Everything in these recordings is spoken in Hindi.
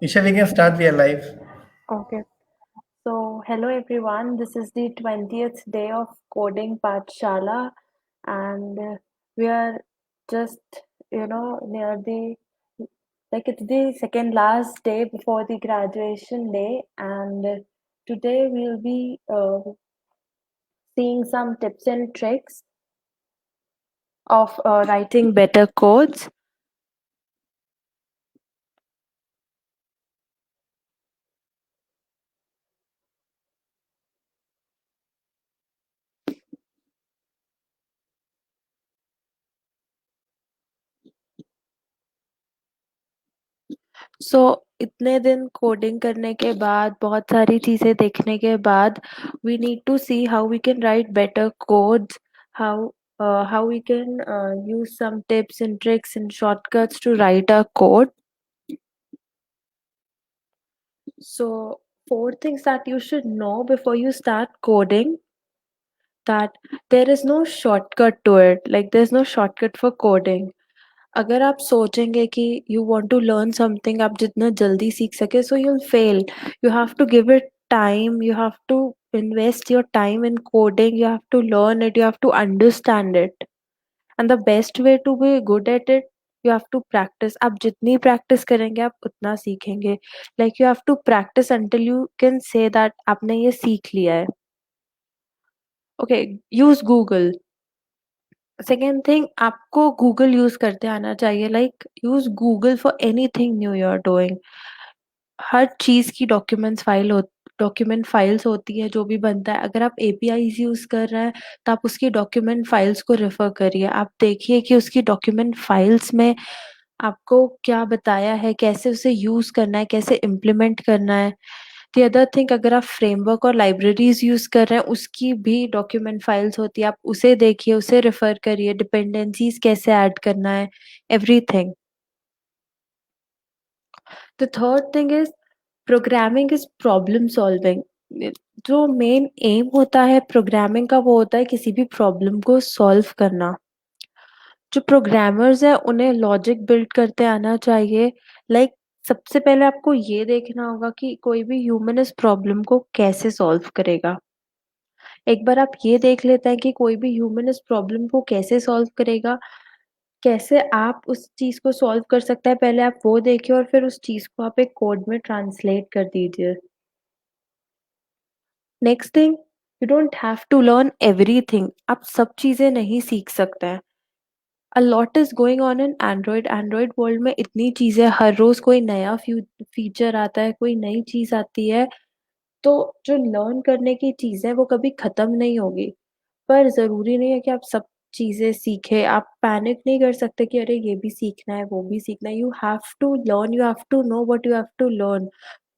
Isha, we can start. We are live. Okay. So, hello everyone. This is the 20th day of Coding Pathshala, and we are just, near the it's the second last day before the graduation day, and today we'll be seeing some tips and tricks of writing better codes. सो इतने दिन कोडिंग करने के बाद बहुत सारी चीजें देखने के बाद we need to see how we can write better codes how how we can use some tips and tricks and shortcuts to write a code. So, four things that you should know before you start coding, that there is no shortcut to it. Like, there's no shortcut for coding. अगर आप सोचेंगे कि you want to learn something आप जितना जल्दी सीख सके so you will fail you have to give it time you have to invest your time in coding you have to learn it you have to understand it and the best way to be good at it you have to practice आप जितनी practice करेंगे आप उतना सीखेंगे like you have to practice until you can say that आपने ये सीख लिया है okay use Google. Second thing आपको गूगल यूज करते आना चाहिए like use Google for anything new you are doing हर चीज की डॉक्यूमेंट फाइल्स होती है जो भी बनता है अगर आप एपीआईज यूज कर रहे हैं तो आप उसकी डॉक्यूमेंट फाइल्स को रेफर करिए आप देखिए कि उसकी डॉक्यूमेंट फाइल्स में आपको क्या बताया है कैसे उसे यूज करना है कैसे इम्प्लीमेंट करना है दी अदर थिंग अगर आप फ्रेमवर्क और लाइब्रेरीज यूज कर रहे हैं उसकी भी डॉक्यूमेंट फाइल्स होती है आप उसे देखिए उसे रेफर करिए डिपेंडेंसीज कैसे ऐड करना है everything. The third thing is programming is problem solving. जो मेन एम होता है प्रोग्रामिंग का वो होता है किसी भी प्रॉब्लम को सॉल्व करना. जो प्रोग्रामर्स है उन्हें लॉजिक बिल्ड करते आना चाहिए लाइक सबसे पहले आपको ये देखना होगा कि कोई भी ह्यूमन इस प्रॉब्लम को कैसे सॉल्व करेगा. एक बार आप ये देख लेते हैं कि कोई भी ह्यूमन इस प्रॉब्लम को कैसे सॉल्व करेगा कैसे आप उस चीज को सॉल्व कर सकता है पहले आप वो देखिए और फिर उस चीज को आप एक कोड में ट्रांसलेट कर दीजिए. Next thing you don't have to learn everything आप सब चीजें नहीं सीख सकते हैं. A lot is going on in Android world में इतनी चीजें हर रोज कोई नया फीचर आता है कोई नई चीज आती है तो जो लर्न करने की चीज है वो कभी खत्म नहीं होगी. पर जरूरी नहीं है कि आप सब चीजें सीखे आप पैनिक नहीं कर सकते कि अरे ये भी सीखना है वो भी सीखना है. You have to learn you have to know what you have to learn.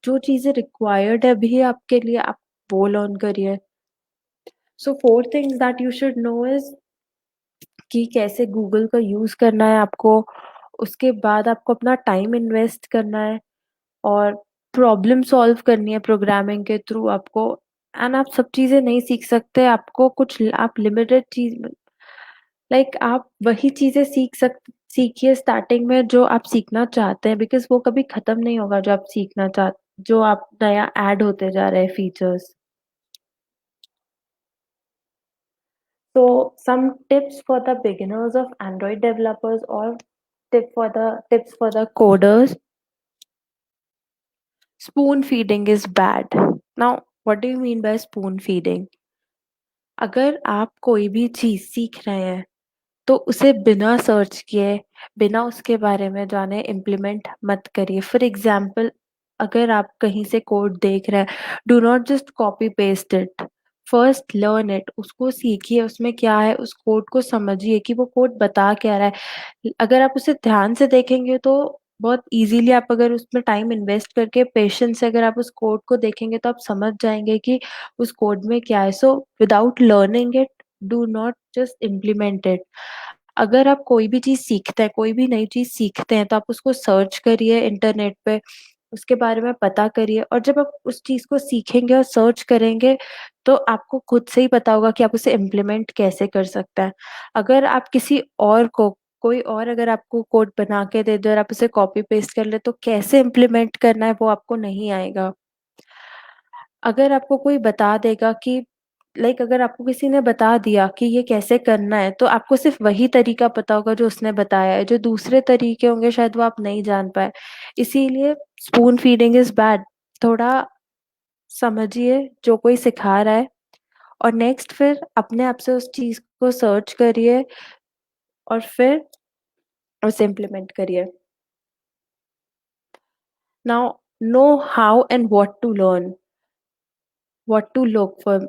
जो चीजें रिक्वायर्ड है अभी आपके लिए आप वो लर्न करिए. So four things that you should know is कि कैसे गूगल का यूज करना है आपको. उसके बाद आपको अपना टाइम इन्वेस्ट करना है और प्रॉब्लम सॉल्व करनी है प्रोग्रामिंग के थ्रू आपको. एंड आप सब चीजें नहीं सीख सकते आपको कुछ आप लिमिटेड चीज आप वही चीजें सीखिए स्टार्टिंग में जो आप सीखना चाहते हैं बिकॉज वो कभी खत्म नहीं होगा जो आप सीखना चाहते जो आप नया ऐड होते जा रहे हैं features. So some tips for the beginners of Android developers or tips for the coders. Spoon feeding is bad. Now, what do you mean by spoon feeding? अगर आप कोई भी चीज सीख रहे हैं तो उसे बिना सर्च किए बिना उसके बारे में जाने इम्प्लीमेंट मत करिए. फॉर एग्जाम्पल अगर आप कहीं से कोड देख रहे हैं do not just copy paste it. First learn it उसको सीखिए उसमें क्या है उस कोड को समझिए कि वो कोड बता क्या रहा है. अगर आप उसे ध्यान से देखेंगे तो बहुत इजीली आप अगर उसमें टाइम इन्वेस्ट करके पेशेंस से अगर आप उस कोड को देखेंगे तो आप समझ जाएंगे कि उस कोड में क्या है. So without learning it do not just implement it. अगर आप कोई भी चीज सीखते हैं कोई भी नई चीज सीखते हैं तो आप उसको सर्च करिए इंटरनेट पे उसके बारे में पता करिए और जब आप उस चीज को सीखेंगे और सर्च करेंगे तो आपको खुद से ही पता होगा कि आप उसे इम्प्लीमेंट कैसे कर सकते हैं. अगर आप किसी और को कोई और अगर आपको कोड बना के दे दे और आप उसे कॉपी पेस्ट कर ले तो कैसे इम्प्लीमेंट करना है वो आपको नहीं आएगा। अगर आपको कोई बता देगा कि अगर आपको किसी ने बता दिया कि ये कैसे करना है, तो आपको सिर्फ़ वही तरीका पता होगा जो उसने बताया है, जो दूसरे तरीके होंगे शायद वो आप नहीं जान पाए। इसीलिए स्पून फीडिंग इज़ बैड। थोड़ा समझिए जो कोई सिखा रहा है और नेक्स्ट फिर अपने आप से उस चीज़ को सर्च करिए और फिर उसे इम्प्लीमेंट करिए। Now know how and what to learn, what to look for.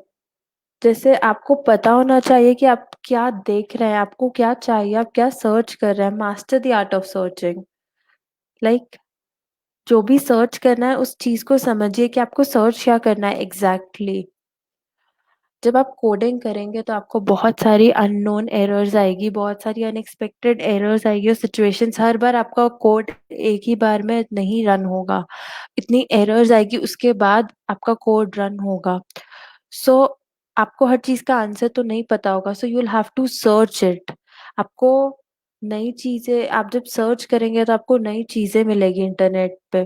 जैसे आपको पता होना चाहिए कि आप क्या देख रहे हैं, आपको क्या चाहिए, आप क्या सर्च कर रहे हैं। Master the art of searching. Like जो भी सर्च करना है उस चीज़ को समझिए कि आपको सर्च क्या करना है एग्ज़ैक्टली। जब आप कोडिंग करेंगे तो आपको बहुत सारी अननोन एरर्स आएगी, बहुत सारी अनएक्सपेक्टेड एरर्स आएगी और सिचुएशंस हर बार आपका कोड एक ही बार में नहीं रन होगा। इतनी एरर्स आएगी उसके बाद आपका कोड रन होगा। सो आपको हर चीज़ का आंसर तो नहीं पता होगा, so you will have to search it. आपको नई चीज़ें आप जब सर्च करेंगे तो आपको नई चीज़ें मिलेगी इंटरनेट पे।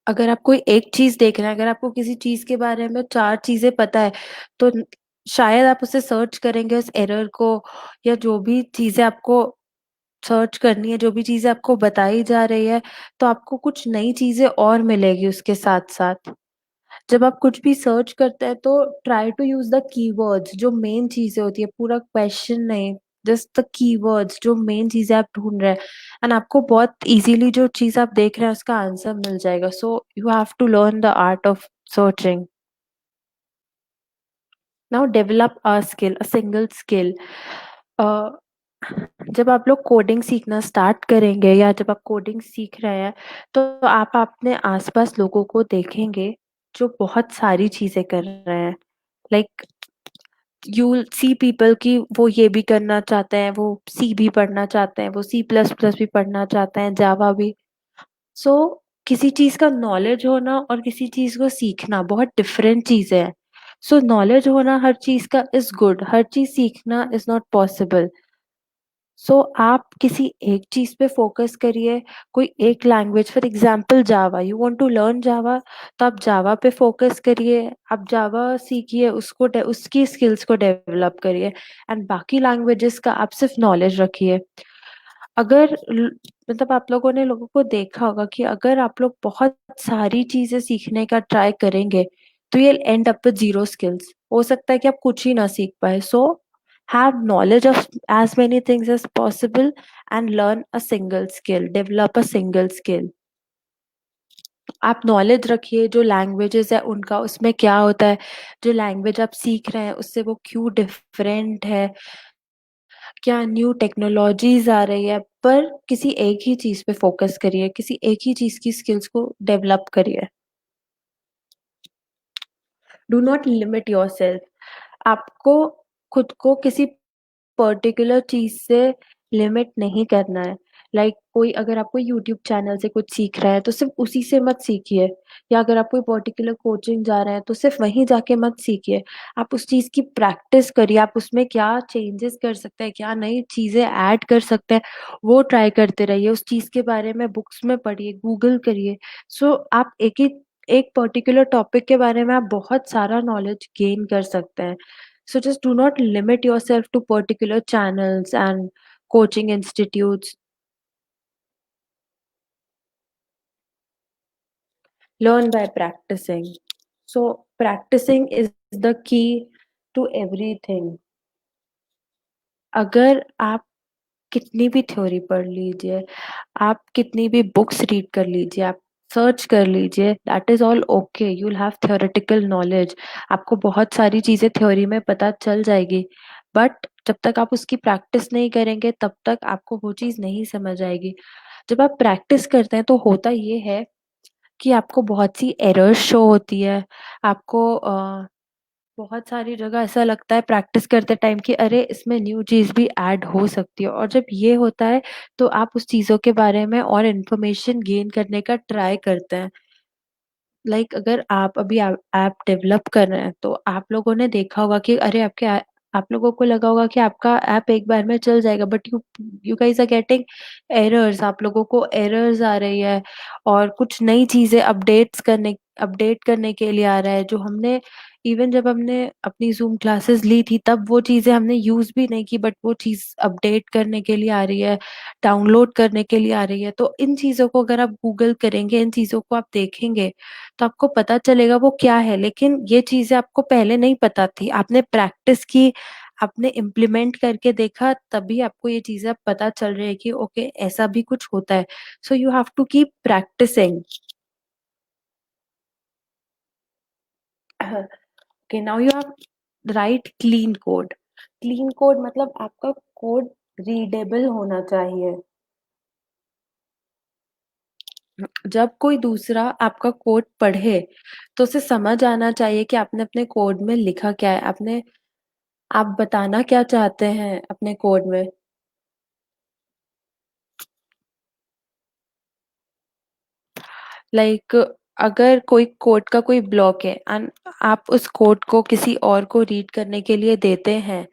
अगर आप कोई एक चीज़ देख रहे हैं, अगर आपको किसी चीज़ के बारे में 4 चीज़ें पता है, तो न शायद आप उसे सर्च करेंगे उस एरर को या जो भी चीज़ें आपको सर्च करनी है, जो भी चीज़ें आपको बताई जा रही है, तो आपको कुछ नई चीज़ें और मिलेगी उसके साथ-साथ। जब आप कुछ भी सर्च करते हैं तो try to use the keywords जो मेन चीज़ें होती है, पूरा क्वेश्चन नहीं, जस्ट द कीवर्ड्स जो मेन चीज़ें आप ढूँढ रहे हैं एंड आपको बहुत ईज़िली जो चीज़ आप देख रहे हैं उसका आंसर मिल जाएगा। So you have to learn the art of searching. Now develop a skill, a single skill. अ, जब आप लोग कोडिंग सीखना स्टार्ट करेंगे या जब आप कोडिंग सीख रहे हैं, तो आप अपने आस-पास लोगों को देखेंगे जो बहुत सारी चीज़ें कर रहे हैं। Like you will see people कि वो ये भी करना चाहते हैं, वो सी भी पढ़ना चाहते हैं, वो सी प्लस प्लस भी पढ़ना चाहते हैं, जावा भी। सो किसी चीज़ का नॉलेज होना और किसी चीज़ को सीखना बहुत डिफरेंट चीज़ें हैं। सो नॉलेज होना हर चीज़ का इज़ गुड, हर चीज़ सीखना इज़ नॉट पॉसिबल। सो आप किसी एक चीज़ पे फ़ोकस करिए, कोई एक language for example Java, you want to learn Java तो आप जावा पे फ़ोकस करिए, आप जावा सीखिए, उसको उसकी स्किल्स को डेवलप करिए एंड बाकी लैंग्वेजेस का आप सिर्फ नॉलेज रखिए। अगर ल मतलब आप लोगों ने लोगों को देखा होगा कि अगर आप लोग बहुत सारी चीज़ें सीखने का ट्राई करेंगे, तो you'll and up with zero skills. हो सकता है कि आप कुछ ही ना सीख पाएँ। So have knowledge of as many things as possible and learn a single skill, develop a single skill। आप नॉलेज रखिए जो लैंग्वेजेज़ है उनका उसमें क्या होता है, जो लैंग्वेज आप सीख रहे हैं उससे वो क्यों डिफरेंट है, क्या न्यू टेक्नोलॉजीज़ आ रही है, पर किसी एक ही चीज़ पे फ़ोकस करिए, किसी एक ही चीज़ की स्किल्स को डेवलप करिए। Do not limit yourself. आपको खुद को किसी पर्टिकुलर चीज़ से लिमिट नहीं करना है। कोई अगर आप कोई यूट्यूब चैनल से कुछ सीख रहे हैं, तो सिर्फ़ उसी से मत सीखिए या अगर आप कोई पर्टिकुलर कोचिंग जा रहे हैं, तो सिर्फ़ वहीं जाके मत सीखिए। आप उस चीज़ की प्रैक्टिस करिए, आप उसमें क्या चेंजेस कर सकते हैं, क्या नई चीज़ें ऐड कर सकते हैं, वो ट्राई करते रहिए। उस चीज़ के बारे में बुक्स में पढ़िए, गूगल करिए। सो आप एक पर्टिकुलर टॉपिक के बारे में आप बहुत सारा नॉलेज गेन कर सकते हैं। So just do not limit yourself to particular channels and coaching institutes. Learn by practicing. So practicing is the key to everything. अगर आप कितनी भी थ्योरी पढ़ लीजिए, आप कितनी भी बुक्स रीड कर लीजिए, आप सर्च कर लीजिए, that is all okay, you will have theoretical knowledge. आपको बहुत सारी चीज़ें थ्योरी में पता चल जाएगी, बट जब तक आप उसकी प्रैक्टिस नहीं करेंगे, तब तक आपको वो चीज़ नहीं समझ आएगी। जब आप प्रैक्टिस करते हैं, तो होता ये है कि आपको बहुत सी एरर्स शो होती है, आपको बहुत सारी जगह ऐसा लगता है प्रैक्टिस करते टाइम कि अरे इसमें न्यू चीज़ भी ऐड हो सकती है और जब ये होता है तो आप उस चीज़ों के बारे में और इन्फॉर्मेशन गेन करने का ट्राई करते हैं। अगर आप अभी ऐप डेवलप कर रहे हैं तो आप लोगों ने देखा होगा कि अरे आपके आप लोगों को लगा होगा कि आपका ऐप एक बार में चल जाएगा, but you guys are getting errors. आप लोगों को एरर्स आ रही है, और कुछ नई चीजें अपडेट करने के लिए आ रहा है, जो हमने इवन जब हमने अपनी जूम क्लासेस ली थी तब वो चीजें हमने यूज भी नहीं की, बट वो चीज अपडेट करने के लिए आ रही है, डाउनलोड करने के लिए आ रही है। तो इन चीजों को अगर आप गूगल करेंगे, इन चीजों को आप देखेंगे, तो आपको पता चलेगा वो क्या है। लेकिन ये चीजें आपको पहले नहीं पता थी, आपने प्रैक्टिस की, आपने इम्प्लीमेंट करके देखा, तभी आपको ये चीजें अब पता चल रही है कि ओके ऐसा भी कुछ होता है। So you have to keep practicing. Okay, now you have write clean code. Clean code मतलब आपका कोड रीडेबल होना चाहिए। जब कोई दूसरा आपका कोड पढ़े तो उसे समझ आना चाहिए कि आपने अपने कोड में लिखा क्या है, आपने आप बताना क्या चाहते हैं अपने कोड में। लाइक अगर कोई कोड का कोई ब्लॉक है एंड आप उस कोड को किसी और को रीड करने के लिए देते हैं,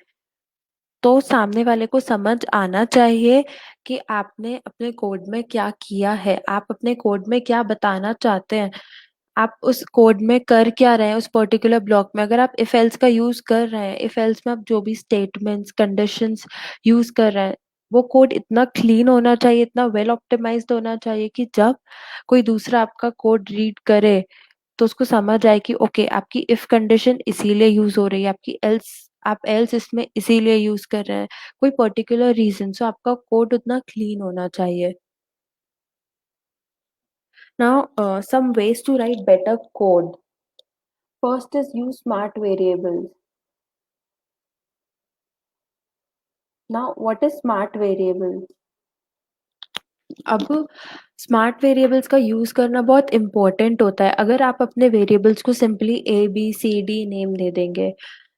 तो सामने वाले को समझ आना चाहिए कि आपने अपने कोड में क्या किया है, आप अपने कोड में क्या बताना चाहते हैं, आप उस कोड में कर क्या रहे हैं उस पर्टिकुलर ब्लॉक में। अगर आप इफ एल्स का यूज कर रहे हैं, इफ एल्स में आप जो भी स्टेटमेंट्स कंडीशंस यूज कर रहे हैं, वो कोड इतना क्लीन होना चाहिए, इतना वेल ऑप्टिमाइज्ड होना चाहिए कि जब कोई दूसरा आपका कोड रीड करे तो उसको समझ आए कि ओके आपकी इफ कंडीशन इसीलिए यूज हो रही है, आपकी एल्स आप एल्स इसमें इसीलिए यूज कर रहे हैं, कोई पर्टिकुलर रीजन। सो आपका कोड उतना क्लीन होना चाहिए। Now some ways to write better code. First is use smart variables. Now, what is smart variables? अब स्मार्ट वेरिएबल्स का यूज करना बहुत इम्पोर्टेंट होता है। अगर आप अपने वेरिएबल्स को सिंपली ABCD नेम दे देंगे,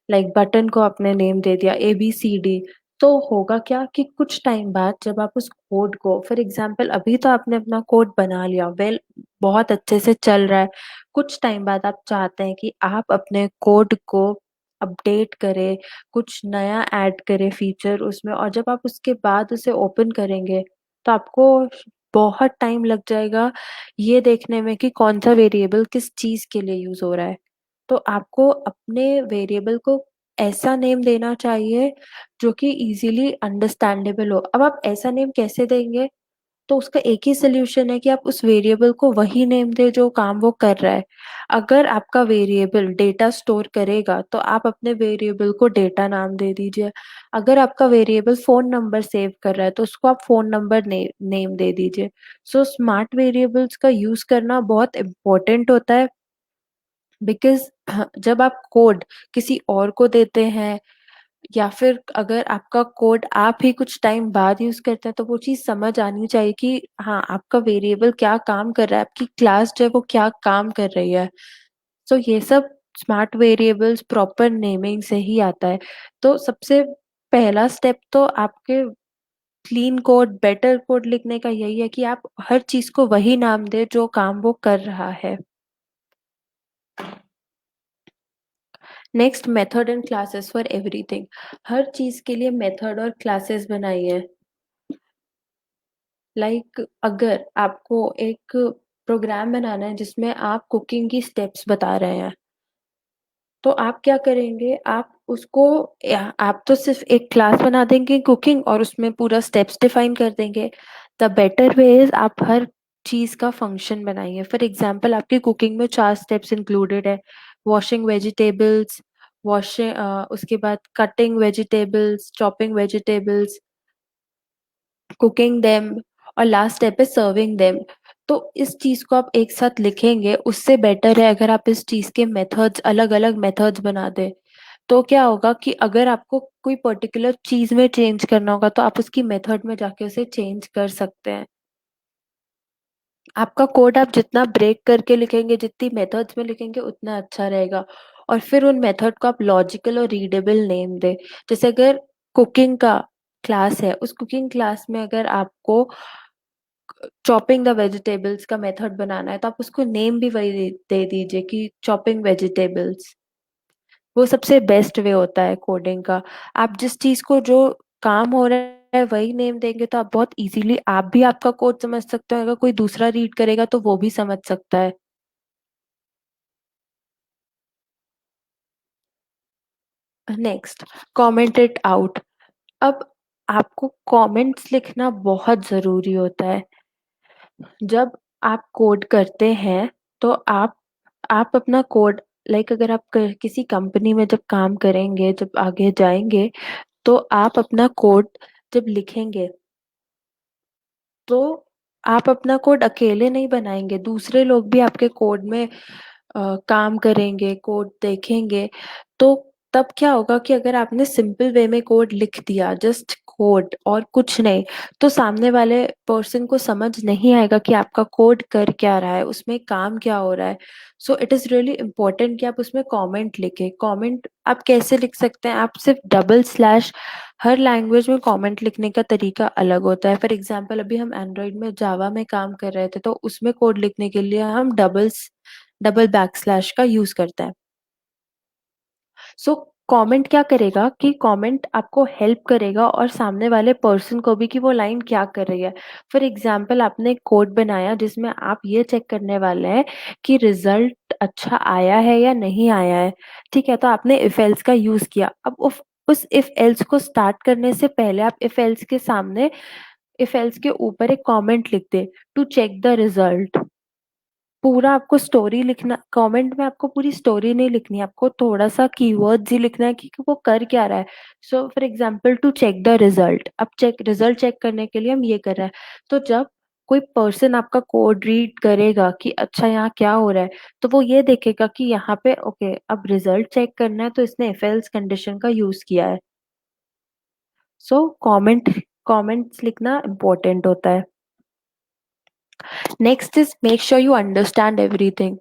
लाइक बटन को आपने नेम दे दिया ABCD, तो होगा क्या कि कुछ टाइम बाद जब आप उस कोड को, फॉर एग्जांपल अभी तो आपने अपना कोड बना लिया, वेल बहुत अच्छे से चल रहा है, कुछ टाइम बाद आप चाहते हैं कि आप अपने कोड को अपडेट करें, कुछ नया ऐड करें फीचर उसमें, और जब आप उसके बाद उसे ओपन करेंगे तो आपको बहुत टाइम लग जाएगा ये देखने में कि कौन सा वेरिएबल किस चीज के लिए यूज हो रहा है। तो आपको अपने वेरिएबल को ऐसा नेम देना चाहिए जो कि इजीली अंडरस्टैंडेबल हो। अब आप ऐसा नेम कैसे देंगे? तो उसका एक ही सोल्यूशन है कि आप उस वेरिएबल को वही नेम दे जो काम वो कर रहा है। अगर आपका वेरिएबल डेटा स्टोर करेगा तो आप अपने वेरिएबल को डेटा नाम दे दीजिए। अगर आपका वेरिएबल फोन नंबर सेव कर रहा है तो उसको आप फोन नंबर नेम दे दीजिए। सो स्मार्ट वेरिएबल्स का यूज करना बहुत इम्पोर्टेंट होता है, बिकॉज जब आप कोड किसी और को देते हैं, या फिर अगर आपका कोड आप ही कुछ टाइम बाद यूज करते हैं, तो वो चीज समझ आनी चाहिए कि हाँ आपका वेरिएबल क्या काम कर रहा है, आपकी क्लास जो है वो क्या काम कर रही है। सो ये सब स्मार्ट वेरिएबल्स प्रॉपर नेमिंग से ही आता है। तो सबसे पहला स्टेप तो आपके क्लीन कोड बेटर कोड लिखने का यही है कि आप हर चीज को वही नाम दे जो काम वो कर रहा है। Next, method and classes for everything. हर चीज के लिए मेथड और क्लासेस बनाइए। लाइक अगर आपको एक प्रोग्राम बनाना है जिसमें आप कुकिंग की स्टेप्स बता रहे हैं, तो आप क्या करेंगे, आप उसको आप तो सिर्फ एक क्लास बना देंगे कुकिंग और उसमें पूरा स्टेप्स डिफाइन कर देंगे। द बेटर वे इज आप हर चीज का फंक्शन बनाइए। फॉर एग्जाम्पल आपकी कुकिंग में 4 स्टेप्स इंक्लूडेड है। वॉशिंग वेजिटेबल्स, वॉशिंग, उसके बाद cutting vegetables, chopping vegetables, cooking them, और लास्ट स्टेप है सर्विंग देम। तो इस चीज को आप एक साथ लिखेंगे, उससे बेटर है अगर आप इस चीज के मेथड्स अलग अलग मेथड्स बना दे। तो क्या होगा कि अगर आपको कोई पर्टिकुलर चीज में चेंज करना होगा तो आप उसकी मेथड में जाके उसे चेंज कर सकते हैं। आपका कोड आप जितना ब्रेक करके लिखेंगे, जितनी मेथड्स में लिखेंगे, उतना अच्छा रहेगा। और फिर उन मेथड को आप लॉजिकल और रीडेबल नेम दे। जैसे अगर कुकिंग का क्लास है, उस कुकिंग क्लास में अगर आपको चॉपिंग द वेजिटेबल्स का मेथड बनाना है, तो आप उसको नेम भी वही दे दीजिए कि चॉपिंग वेजिटेबल्स। वो सबसे बेस्ट वे होता है कोडिंग का। आप जिस चीज को जो काम हो रहा है वही नेम देंगे तो आप बहुत इजीली आप भी आपका कोड समझ सकते हो, अगर कोई दूसरा रीड करेगा तो वो भी समझ सकता है। Next, comment it out. अब आपको कमेंट्स लिखना बहुत जरूरी होता है। जब आप कोड करते हैं तो आप अपना कोड, लाइक अगर आप किसी कंपनी में जब काम करेंगे, जब आगे जाएंगे, तो आप अपना कोड जब लिखेंगे तो आप अपना कोड अकेले नहीं बनाएंगे, दूसरे लोग भी आपके कोड में काम करेंगे, कोड देखेंगे। तो तब क्या होगा कि अगर आपने सिंपल वे में कोड लिख दिया, जस्ट कोड और कुछ नहीं, तो सामने वाले पर्सन को समझ नहीं आएगा कि आपका कोड कर क्या रहा है, उसमें काम क्या हो रहा है। So it is really important कि आप उसमें कमेंट लिखें। कमेंट आप कैसे लिख सकते हैं? आप सिर्फ डबल स्लैश, हर लैंग्वेज में कमेंट लिखने का तरीका अलग होता है। फॉर एग्जांपल अभी हम एंड्रॉइड में जावा में काम कर रहे थे, तो उसमें कोड लिखने के लिए हम डबल बैक स्लैश का यूज करते हैं। सो कमेंट क्या करेगा कि कमेंट आपको हेल्प करेगा और सामने वाले पर्सन को भी कि वो लाइन क्या कर रही है। फॉर एग्जाम्पल आपने एक कोड बनाया जिसमें आप ये चेक करने वाले हैं कि रिजल्ट अच्छा आया है या नहीं आया है। ठीक है, तो आपने इफ एल्स का यूज किया। अब उस इफ एल्स को स्टार्ट करने से पहले आप इफ एल्स के सामने, इफ एल्स के ऊपर एक कमेंट लिख दे, टू चेक द रिजल्ट। पूरा आपको स्टोरी लिखना, कमेंट में आपको पूरी स्टोरी नहीं लिखनी है, आपको थोड़ा सा कीवर्ड्स ही लिखना है कि वो कर क्या रहा है। So for example to check the result, अब रिजल्ट चेक करने के लिए हम ये कर रहे हैं। तो जब कोई पर्सन आपका कोड रीड करेगा कि अच्छा यहाँ क्या हो रहा है, तो वो ये देखेगा कि यहाँ पे ओके अब रिजल्ट चेक करना है तो इसने इफ एल्स कंडीशन का यूज किया है। सो कमेंट्स लिखना इम्पोर्टेंट होता है। Next is make sure you understand everything.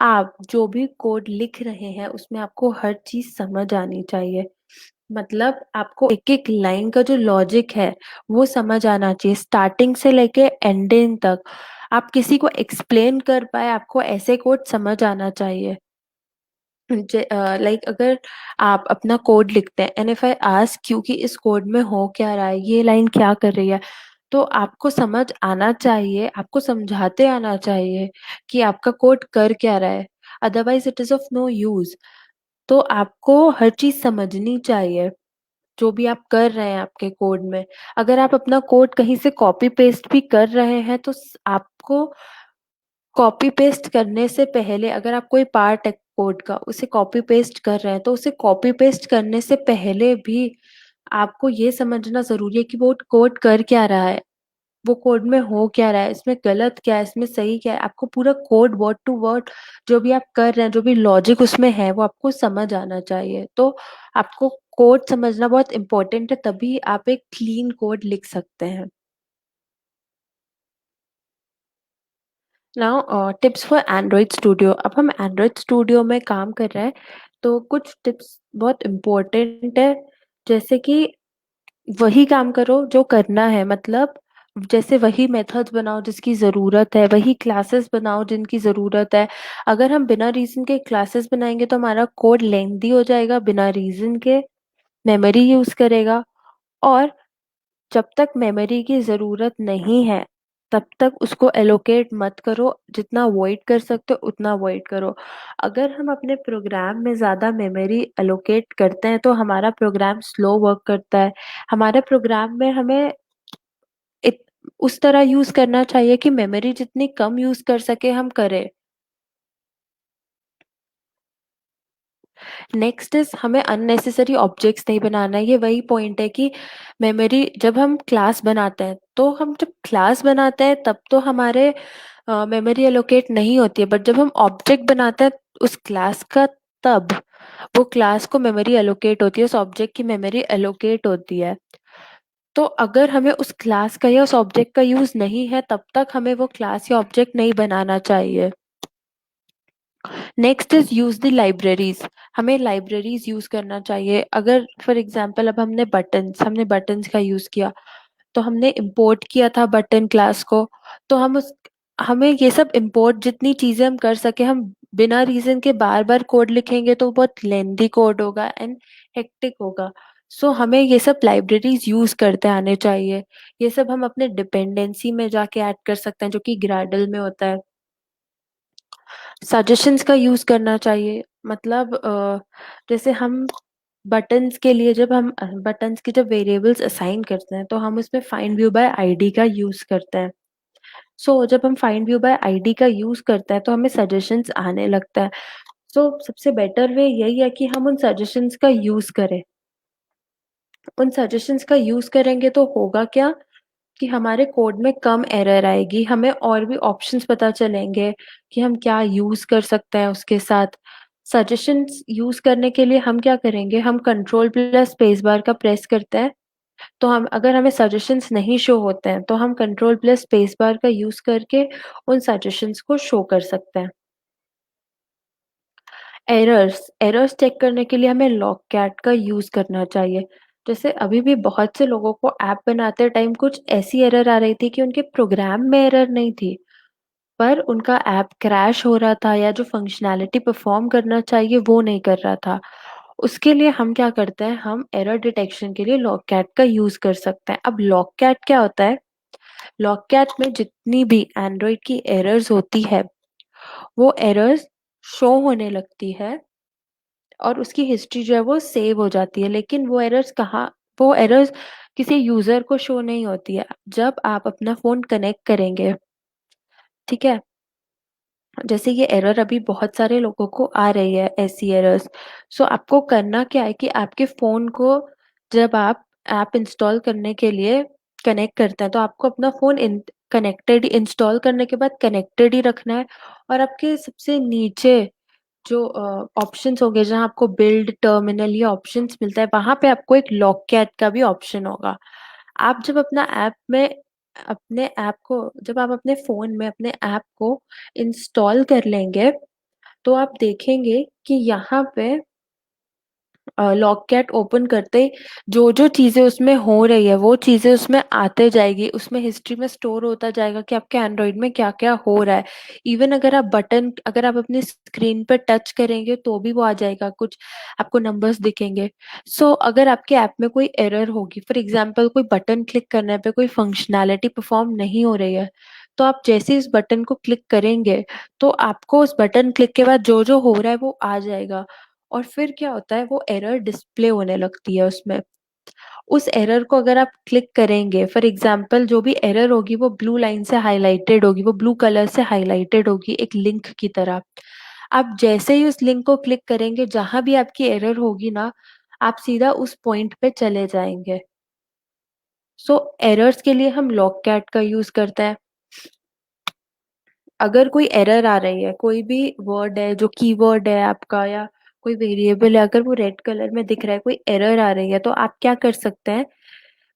आप जो भी कोड लिख रहे हैं उसमें आपको हर चीज समझ आनी चाहिए। मतलब आपको एक एक लाइन का जो लॉजिक है वो समझ आना चाहिए, स्टार्टिंग से लेके एंडिंग तक। आप किसी को एक्सप्लेन कर पाए, आपको ऐसे कोड समझ आना चाहिए। लाइक अगर आप अपना कोड लिखते हैं एंड इफ आई आस्क क्योंकि इस कोड में हो क्या रहा है, ये लाइन क्या कर रही है, तो आपको समझ आना चाहिए, आपको समझाते आना चाहिए कि आपका कोड कर क्या रहा है। Otherwise it is of no use. तो आपको हर चीज समझनी चाहिए जो भी आप कर रहे हैं आपके कोड में। अगर आप अपना कोड कहीं से कॉपी पेस्ट भी कर रहे हैं तो आपको कॉपी पेस्ट करने से पहले, अगर आप कोई पार्ट है कोड का उसे कॉपी पेस्ट कर रहे हैं, तो उसे कॉपी पेस्ट करने से पहले भी आपको ये समझना जरूरी है कि वो कोड कर क्या रहा है, वो कोड में हो क्या रहा है, इसमें गलत क्या है, इसमें सही क्या है। आपको पूरा कोड वर्ड टू वर्ड जो भी आप कर रहे हैं, जो भी लॉजिक उसमें है वो आपको समझ आना चाहिए। तो आपको कोड समझना बहुत इंपॉर्टेंट है, तभी आप एक क्लीन कोड लिख सकते हैं। Now tips for Android studio. अब हम एंड्रॉइड स्टूडियो में काम कर रहे हैं तो कुछ टिप्स बहुत इम्पोर्टेंट है। जैसे कि वही काम करो जो करना है, मतलब जैसे वही मेथड्स बनाओ जिसकी जरूरत है, वही क्लासेस बनाओ जिनकी जरूरत है। अगर हम बिना रीजन के क्लासेस बनाएंगे तो हमारा कोड लेंथी हो जाएगा, बिना रीजन के मेमोरी यूज करेगा। और जब तक मेमोरी की जरूरत नहीं है तब तक उसको एलोकेट मत करो, जितना अवॉइड कर सकते हो उतना अवॉइड करो। अगर हम अपने प्रोग्राम में ज्यादा मेमोरी एलोकेट करते हैं तो हमारा प्रोग्राम स्लो वर्क करता है। हमारे प्रोग्राम में हमें इत, उस तरह यूज करना चाहिए कि मेमोरी जितनी कम यूज कर सके हम करें। नेक्स्ट इज हमें अननेसेसरी ऑब्जेक्ट्स नहीं बनाना है। ये वही पॉइंट है कि मेमोरी, जब हम क्लास बनाते हैं तो हम जब क्लास बनाते हैं तब तो हमारे मेमोरी एलोकेट नहीं होती है, बट जब हम ऑब्जेक्ट बनाते हैं उस क्लास का, तब वो क्लास को मेमोरी एलोकेट होती है, उस ऑब्जेक्ट की मेमोरी एलोकेट होती है। तो अगर हमें उस क्लास का या उस ऑब्जेक्ट का यूज नहीं है तब तक हमें वो क्लास या ऑब्जेक्ट नहीं बनाना चाहिए। Next is use the libraries. हमें लाइब्रेरीज यूज करना चाहिए। अगर फॉर एग्जांपल अब हमने बटन्स का यूज किया, तो हमने इंपोर्ट किया था बटन क्लास को, तो हमें ये सब इंपोर्ट जितनी चीजें हम कर सके हम बिना रीजन के बार बार कोड लिखेंगे तो बहुत लेंदी कोड होगा एंड हेक्टिक होगा। सो हमें ये सब लाइब्रेरीज यूज करते आने चाहिए। ये सब हम अपने डिपेंडेंसी में जाके ऐड कर सकते हैं, जो कि ग्राडल में होता है। सजेशंस का यूज करना चाहिए, मतलब जैसे हम बटन्स के लिए जब हम बटन्स के जब वेरिएबल्स असाइन करते हैं तो हम उसमें फाइंड व्यू बाय आईडी का यूज करते हैं। सो जब हम फाइंड व्यू बाय आईडी का यूज करते हैं तो हमें सजेशंस आने लगता है। सो सबसे बेटर वे यही है कि हम उन सजेशंस का यूज करें। उन सजेशंस का यूज करेंगे तो होगा क्या कि हमारे कोड में कम एरर आएगी, हमें और भी ऑप्शंस पता चलेंगे कि हम क्या यूज कर सकते हैं उसके साथ। सजेशंस यूज करने के लिए हम क्या करेंगे, हम कंट्रोल प्लस स्पेस बार का प्रेस करते हैं। तो हम अगर हमें सजेशंस नहीं शो होते हैं तो हम कंट्रोल प्लस स्पेस बार का यूज करके उन सजेशंस को शो कर सकते हैं। एरर्स एरर्स चेक करने के लिए हमें लॉग कैट का यूज करना चाहिए। जैसे अभी भी बहुत से लोगों को ऐप बनाते टाइम कुछ ऐसी एरर आ रही थी कि उनके प्रोग्राम में एरर नहीं थी, पर उनका ऐप क्रैश हो रहा था या जो फंक्शनैलिटी परफॉर्म करना चाहिए वो नहीं कर रहा था। उसके लिए हम क्या करते हैं, हम एरर डिटेक्शन के लिए लॉग कैट का यूज कर सकते हैं। अब लॉग कैट क्या होता है, लॉग कैट में जितनी भी एंड्रॉइड की एरर्स होती है वो एरर्स शो होने लगती है और उसकी हिस्ट्री जो है वो सेव हो जाती है। लेकिन वो एरर्स किसी यूजर को शो नहीं होती है। जब आप अपना फोन कनेक्ट करेंगे, ठीक है, जैसे ये एरर अभी बहुत सारे लोगों को आ रही है ऐसी एरर्स। सो आपको करना क्या है कि आपके फोन को जब आप ऐप इंस्टॉल करने के लिए कनेक्ट करते हैं तो आपको अपना फोन कनेक्टेड इंस्टॉल करने के बाद कनेक्टेड ही रखना है। और आपके सबसे नीचे जो ऑप्शंस होंगे जहां आपको बिल्ड टर्मिनल या ऑप्शंस मिलता है वहां पे आपको एक लॉक कैट का भी ऑप्शन होगा। आप जब अपना ऐप में अपने ऐप को जब आप अपने फोन में अपने ऐप को इंस्टॉल कर लेंगे तो आप देखेंगे कि यहाँ पे लॉक कैट ओपन करते ही जो जो चीजें उसमें हो रही है वो चीजें उसमें आते जाएगी, उसमें हिस्ट्री में स्टोर होता जाएगा कि आपके एंड्रॉइड में क्या क्या हो रहा है। इवन अगर आप अपनी स्क्रीन पर टच करेंगे तो भी वो आ जाएगा, कुछ आपको नंबर्स दिखेंगे। सो अगर आपके ऐप में कोई एरर होगी, फॉर एग्जाम्पल कोई बटन क्लिक करने पे कोई फंक्शनैलिटी परफॉर्म नहीं हो रही है, तो आप जैसे इस बटन को क्लिक करेंगे तो आपको उस बटन क्लिक के बाद जो जो हो रहा है वो आ जाएगा। और फिर क्या होता है, वो एरर डिस्प्ले होने लगती है उसमें। उस एरर को अगर आप क्लिक करेंगे, फॉर एग्जांपल जो भी एरर होगी वो ब्लू लाइन से हाईलाइटेड होगी, वो ब्लू कलर से हाईलाइटेड होगी एक लिंक की तरह। आप जैसे ही उस लिंक को क्लिक करेंगे जहां भी आपकी एरर होगी ना, आप सीधा उस पॉइंट पे चले जाएंगे। सो एरर्स के लिए हम लॉग कैट का यूज करते हैं। अगर कोई एरर आ रही है, कोई भी वर्ड है जो कीवर्ड है आपका या कोई वेरिएबल है, अगर वो रेड कलर में दिख रहा है, कोई एरर आ रही है, तो आप क्या कर सकते हैं,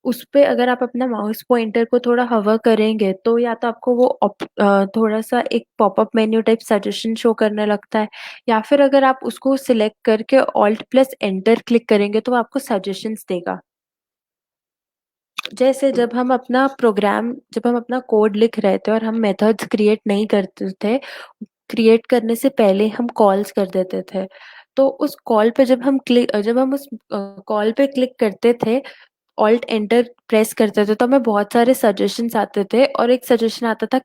उस पे अगर आप अपना माउस पॉइंटर को थोड़ा हवा करेंगे तो या तो आपको वो थोड़ा सा एक popup menu type suggestion show करने लगता है, या फिर अगर आप उसको सिलेक्ट करके ऑल्ट प्लस एंटर क्लिक करेंगे तो वो आपको सजेशंस देगा। जैसे जब हम अपना कोड लिख रहे थे और हम मेथड्स क्रिएट नहीं करते थे, क्रिएट करने से पहले हम कॉल्स कर देते थे। तो उस कॉल पे जब हम उस कॉल पे क्लिक करते थे, ऑल्ट एंटर प्रेस करते थे, तो हमें बहुत सारे सजेशंस आते थे। और एक सजेशन आता था,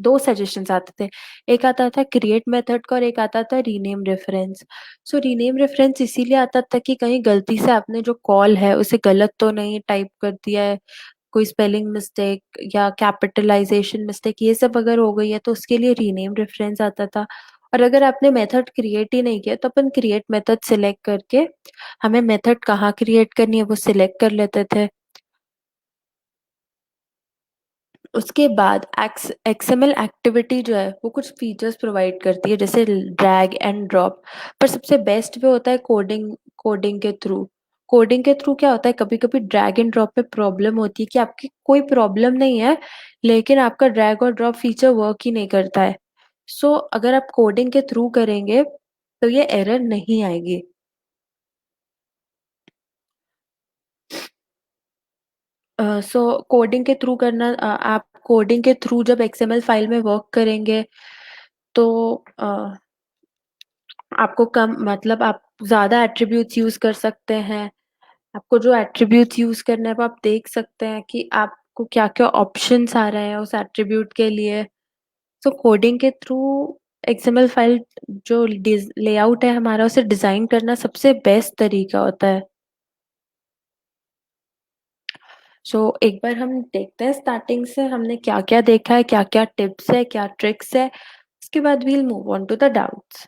दो सजेशंस आते थे। एक आता था क्रिएट मेथड का और एक आता था रीनेम रेफरेंस। सो रीनेम रेफरेंस इसीलिए आता था कि कहीं गलती से आपने जो कॉल है उसे गलत तो नहीं टाइप कर दिया है, कोई स्पेलिंग मिस्टेक या कैपिटलाइजेशन मिस्टेक ये सब अगर हो गई है तो उसके लिए रीनेम रेफरेंस आता था। और अगर आपने मेथड क्रिएट ही नहीं किया तो अपन क्रिएट मेथड सिलेक्ट करके हमें मेथड कहाँ क्रिएट करनी है वो सिलेक्ट कर लेते थे। उसके बाद एक्सएमएल एक्टिविटी जो है वो कुछ फीचर्स प्रोवाइड करती है, जैसे ड्रैग एंड ड्रॉप। पर सबसे बेस्ट वे होता है कोडिंग के थ्रू। कोडिंग के थ्रू क्या होता है, कभी कभी ड्रैग एंड ड्रॉप में प्रॉब्लम होती है कि आपकी कोई प्रॉब्लम नहीं है लेकिन आपका ड्रैग और ड्रॉप फीचर वर्क ही नहीं करता है। सो अगर आप कोडिंग के थ्रू करेंगे तो ये एरर नहीं आएगी। सो कोडिंग के थ्रू आप कोडिंग के थ्रू जब एक्सएमएल फाइल में वर्क करेंगे तो आपको कम मतलब आप ज्यादा एट्रीब्यूट्स यूज कर सकते हैं। आपको जो एट्रीब्यूट्स यूज करने हैं वो आप देख सकते हैं कि आपको क्या क्या ऑप्शंस आ रहे हैं उस एट्रीब्यूट के लिए। तो कोडिंग के थ्रू एक्सएमएल फाइल जो लेआउट है हमारा उसे डिजाइन करना सबसे बेस्ट तरीका होता है। सो एक बार हम देखते हैं स्टार्टिंग से हमने क्या क्या देखा है, क्या क्या टिप्स है, क्या ट्रिक्स है। उसके बाद we'll move on to the doubts.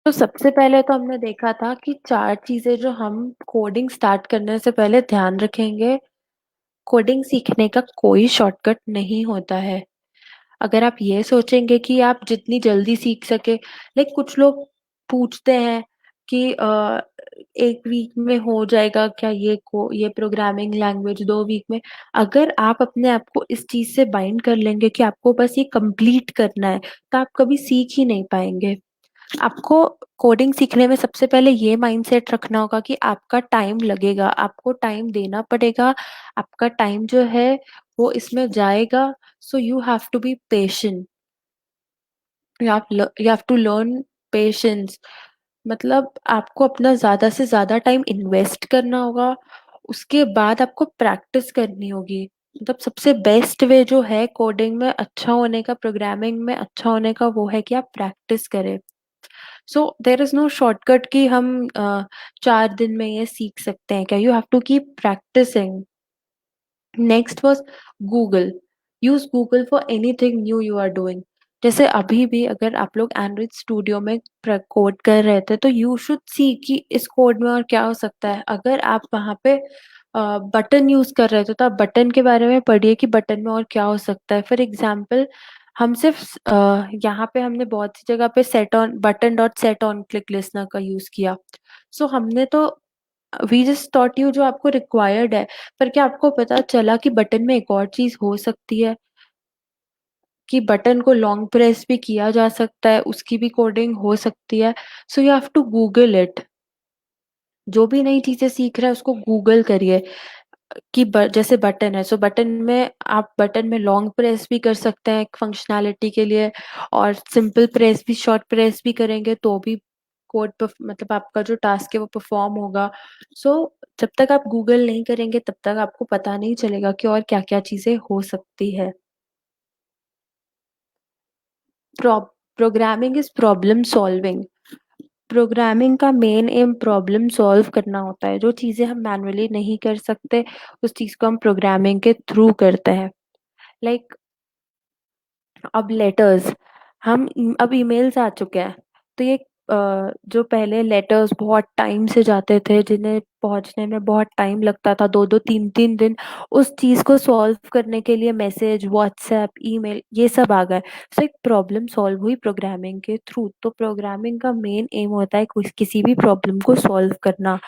तो सबसे पहले तो हमने देखा था कि चार चीजें जो हम कोडिंग स्टार्ट करने से पहले ध्यान रखेंगे। कोडिंग सीखने का कोई शॉर्टकट नहीं होता है। अगर आप ये सोचेंगे कि आप जितनी जल्दी सीख सके, लाइक कुछ लोग पूछते हैं कि एक वीक में हो जाएगा क्या ये प्रोग्रामिंग लैंग्वेज 2 वीक में। अगर आप अपने आप को इस चीज से बाइंड कर लेंगे कि आपको बस ये कंप्लीट करना है, तो आप कभी सीख ही नहीं पाएंगे। आपको कोडिंग सीखने में सबसे पहले ये माइंडसेट रखना होगा कि आपका टाइम लगेगा, आपको टाइम देना पड़ेगा। आपका टाइम जो है वो इसमें जाएगा। So you have to be patient. You have to learn patience. मतलब आपको अपना ज्यादा से ज्यादा टाइम इन्वेस्ट करना होगा। उसके बाद आपको प्रैक्टिस करनी होगी। मतलब सबसे बेस्ट वे जो है कोडिंग में अच्छा होने का, प्रोग्रामिंग में अच्छा होने का, वो है कि आप प्रैक्टिस करें। सो देर इज नो शॉर्टकट कि हम 4 दिन में ये सीख सकते हैं क्या। You have to keep practicing. Next was Google. Use Google for anything new you are doing. जैसे अभी भी अगर आप लोग एंड्रॉइड स्टूडियो में कोड कर रहे थे तो यू शुड सी कि इस कोड में और क्या हो सकता है। अगर आप वहां पे बटन यूज कर रहे थे तो आप बटन के बारे में पढ़िए कि बटन में और क्या हो सकता है। फॉर एग्जाम्पल हम सिर्फ यहाँ पे हमने बहुत सी जगह पे set on button dot set on click listener का यूज किया। सो हमने तो वी जस्ट टॉट यू जो आपको रिक्वायर्ड है। पर क्या आपको पता चला कि बटन में एक और चीज हो सकती है, कि बटन को लॉन्ग प्रेस भी किया जा सकता है, उसकी भी कोडिंग हो सकती है। So you have to Google it. जो भी नई चीजें सीख रहे हैं उसको गूगल करिए कि जैसे बटन है, सो बटन में आप बटन में लॉन्ग प्रेस भी कर सकते हैं एक फंक्शनैलिटी के लिए, और सिंपल प्रेस भी, शॉर्ट प्रेस भी करेंगे तो भी कोड पर मतलब आपका जो टास्क है वो परफॉर्म होगा। सो जब तक आप गूगल नहीं करेंगे तब तक आपको पता नहीं चलेगा कि और क्या क्या चीजें हो सकती है। Programming is problem solving. Programming का मेन एम प्रॉब्लम सॉल्व करना होता है। जो चीजें हम मैनुअली नहीं कर सकते उस चीज को हम प्रोग्रामिंग के थ्रू करते हैं। लाइक अब लेटर्स, अब ईमेल्स आ चुके हैं। तो ये जो पहले लेटर्स बहुत टाइम से जाते थे जिन्हें पहुंचने में बहुत टाइम लगता था, 2-2 3-3 दिन, उस चीज को सॉल्व करने के लिए मैसेज, व्हाट्सएप, ईमेल, ये सब आ गए। सो एक प्रॉब्लम सॉल्व हुई प्रोग्रामिंग के थ्रू। तो प्रोग्रामिंग का मेन एम होता है किसी भी प्रॉब्लम को सॉल्व करना।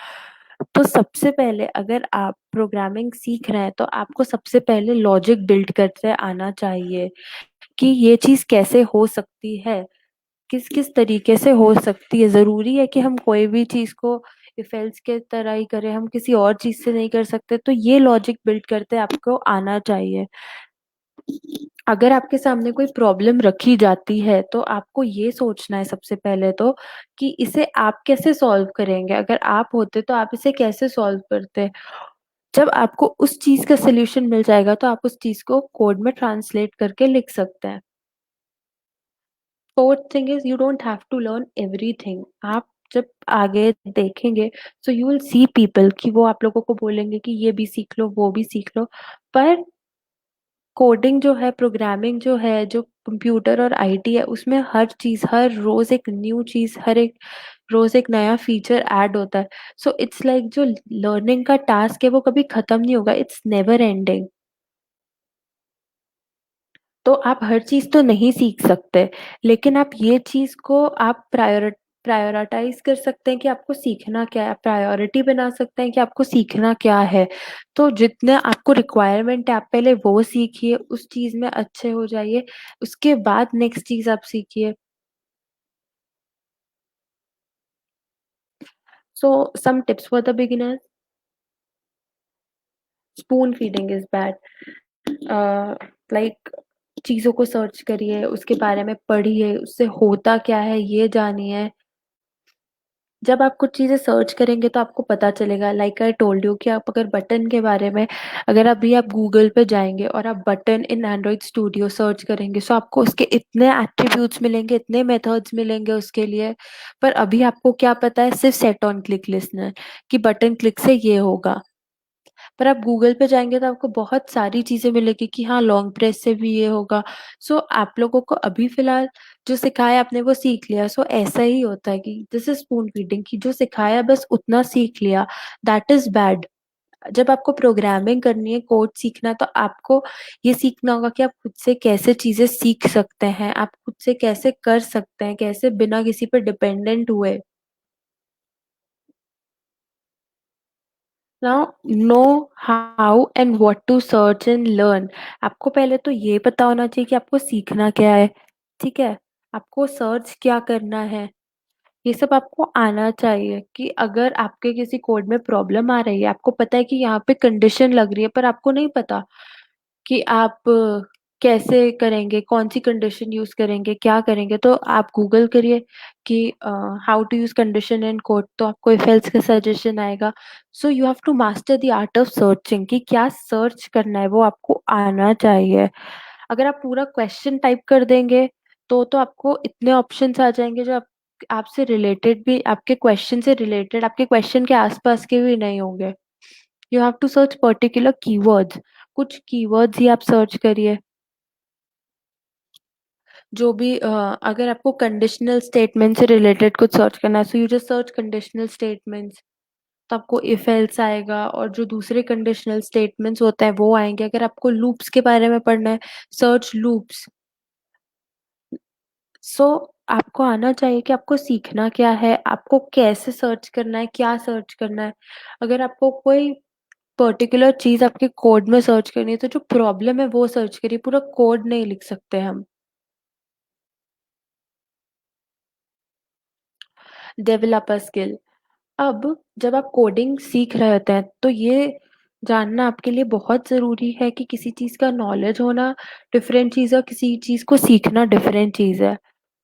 तो सबसे पहले अगर आप प्रोग्रामिंग सीख रहे हैं तो आपको सबसे पहले लॉजिक बिल्ड करते आना चाहिए कि ये चीज कैसे हो सकती है, किस किस तरीके से हो सकती है। जरूरी है कि हम कोई भी चीज को इफ एल्स के तरह ही करें, हम किसी और चीज से नहीं कर सकते। तो ये लॉजिक बिल्ड करते आपको आना चाहिए। अगर आपके सामने कोई प्रॉब्लम रखी जाती है तो आपको ये सोचना है सबसे पहले तो कि इसे आप कैसे सॉल्व करेंगे। अगर आप होते तो आप इसे कैसे सॉल्व करते। जब आपको उस चीज का सोल्यूशन मिल जाएगा तो आप उस चीज को कोड में ट्रांसलेट करके लिख सकते हैं। Fourth thing is you don't have to learn everything. आप जब आगे देखेंगे so you will see people कि वो आप लोगों को बोलेंगे कि ये भी सीख लो, वो भी सीख लो। पर कोडिंग जो है, प्रोग्रामिंग जो है, जो कंप्यूटर और आईटी है, उसमें हर चीज, हर रोज एक न्यू चीज, हर एक रोज एक नया फीचर ऐड होता है। सो इट्स लाइक जो लर्निंग का टास्क है वो कभी खत्म नहीं होगा, इट्स नेवर एंडिंग। तो आप हर चीज तो नहीं सीख सकते, लेकिन आप ये चीज को आप प्रायोरिटाइज कर सकते हैं कि आपको सीखना क्या है, प्रायोरिटी बना सकते हैं कि आपको सीखना क्या है। तो जितना आपको रिक्वायरमेंट है आप पहले वो सीखिए, उस चीज में अच्छे हो जाइए। उसके बाद नेक्स्ट चीज आप सीखिए। So some tips for the beginners. Spoon feeding is bad. Like चीजों को सर्च करिए, उसके बारे में पढ़िए, उससे होता क्या है ये जानिए। जब आप कुछ चीजें सर्च करेंगे तो आपको पता चलेगा। लाइक आई टोल्ड यू कि आप अगर बटन के बारे में, अगर अभी आप गूगल पे जाएंगे और आप बटन इन एंड्रॉइड स्टूडियो सर्च करेंगे, तो आपको उसके इतने एट्रीब्यूट्स मिलेंगे, इतने मेथड्स मिलेंगे उसके लिए। पर अभी आपको क्या पता है, सिर्फ सेट ऑन क्लिक लिसनर, कि बटन क्लिक से ये होगा। पर आप गूगल पे जाएंगे तो आपको बहुत सारी चीजें मिलेगी कि हाँ, लॉन्ग प्रेस से भी ये होगा। सो आप लोगों को अभी फिलहाल जो सिखाया आपने वो सीख लिया। सो ऐसा ही होता है कि दिस इज स्पून फीडिंग, कि जो सिखाया बस उतना सीख लिया, दैट इज बैड। जब आपको प्रोग्रामिंग करनी है, कोड सीखना है, तो आपको ये सीखना होगा कि आप खुद से कैसे चीजें सीख सकते हैं, आप खुद से कैसे कर सकते हैं, कैसे बिना किसी पर डिपेंडेंट हुए। Now know how and what to search and learn. आपको पहले तो ये पता होना चाहिए कि आपको सीखना क्या है, ठीक है। आपको सर्च क्या करना है, ये सब आपको आना चाहिए। कि अगर आपके किसी कोड में प्रॉब्लम आ रही है, आपको पता है कि यहाँ पे कंडीशन लग रही है, पर आपको नहीं पता कि आप कैसे करेंगे, कौन सी कंडीशन यूज करेंगे, क्या करेंगे, तो आप गूगल करिए कि how to use condition in code, तो आपको इफ एल्स का सजेशन आएगा। So you have to master the art of searching, कि क्या सर्च करना है वो आपको आना चाहिए। अगर आप पूरा क्वेश्चन टाइप कर देंगे तो आपको इतने ऑप्शंस आ जाएंगे जो आप आपसे रिलेटेड भी, आपके क्वेश्चन से रिलेटेड, आपके क्वेश्चन के आसपास के भी नहीं होंगे। You have to search particular keywords. कुछ कीवर्ड्स ही आप सर्च करिए। जो भी अगर आपको कंडीशनल स्टेटमेंट से रिलेटेड कुछ सर्च करना है, so you just search conditional statements, तो आपको इफ एल्स आएगा, और जो दूसरे कंडीशनल स्टेटमेंट्स होते हैं वो आएंगे। अगर आपको लूप्स के बारे में पढ़ना है, सर्च लूप्स। सो आपको आना चाहिए कि आपको सीखना क्या है, आपको कैसे सर्च करना है, क्या सर्च करना है। अगर आपको कोई पर्टिकुलर चीज आपके कोड में सर्च करनी है, तो जो प्रॉब्लम है वो सर्च करिए, पूरा कोड नहीं लिख सकते हम। Develop a skill. अब जब आप कोडिंग सीख रहे होते हैं, तो ये जानना आपके लिए बहुत जरूरी है कि किसी चीज का नॉलेज होना डिफरेंट चीज है, और किसी चीज को सीखना डिफरेंट चीज है।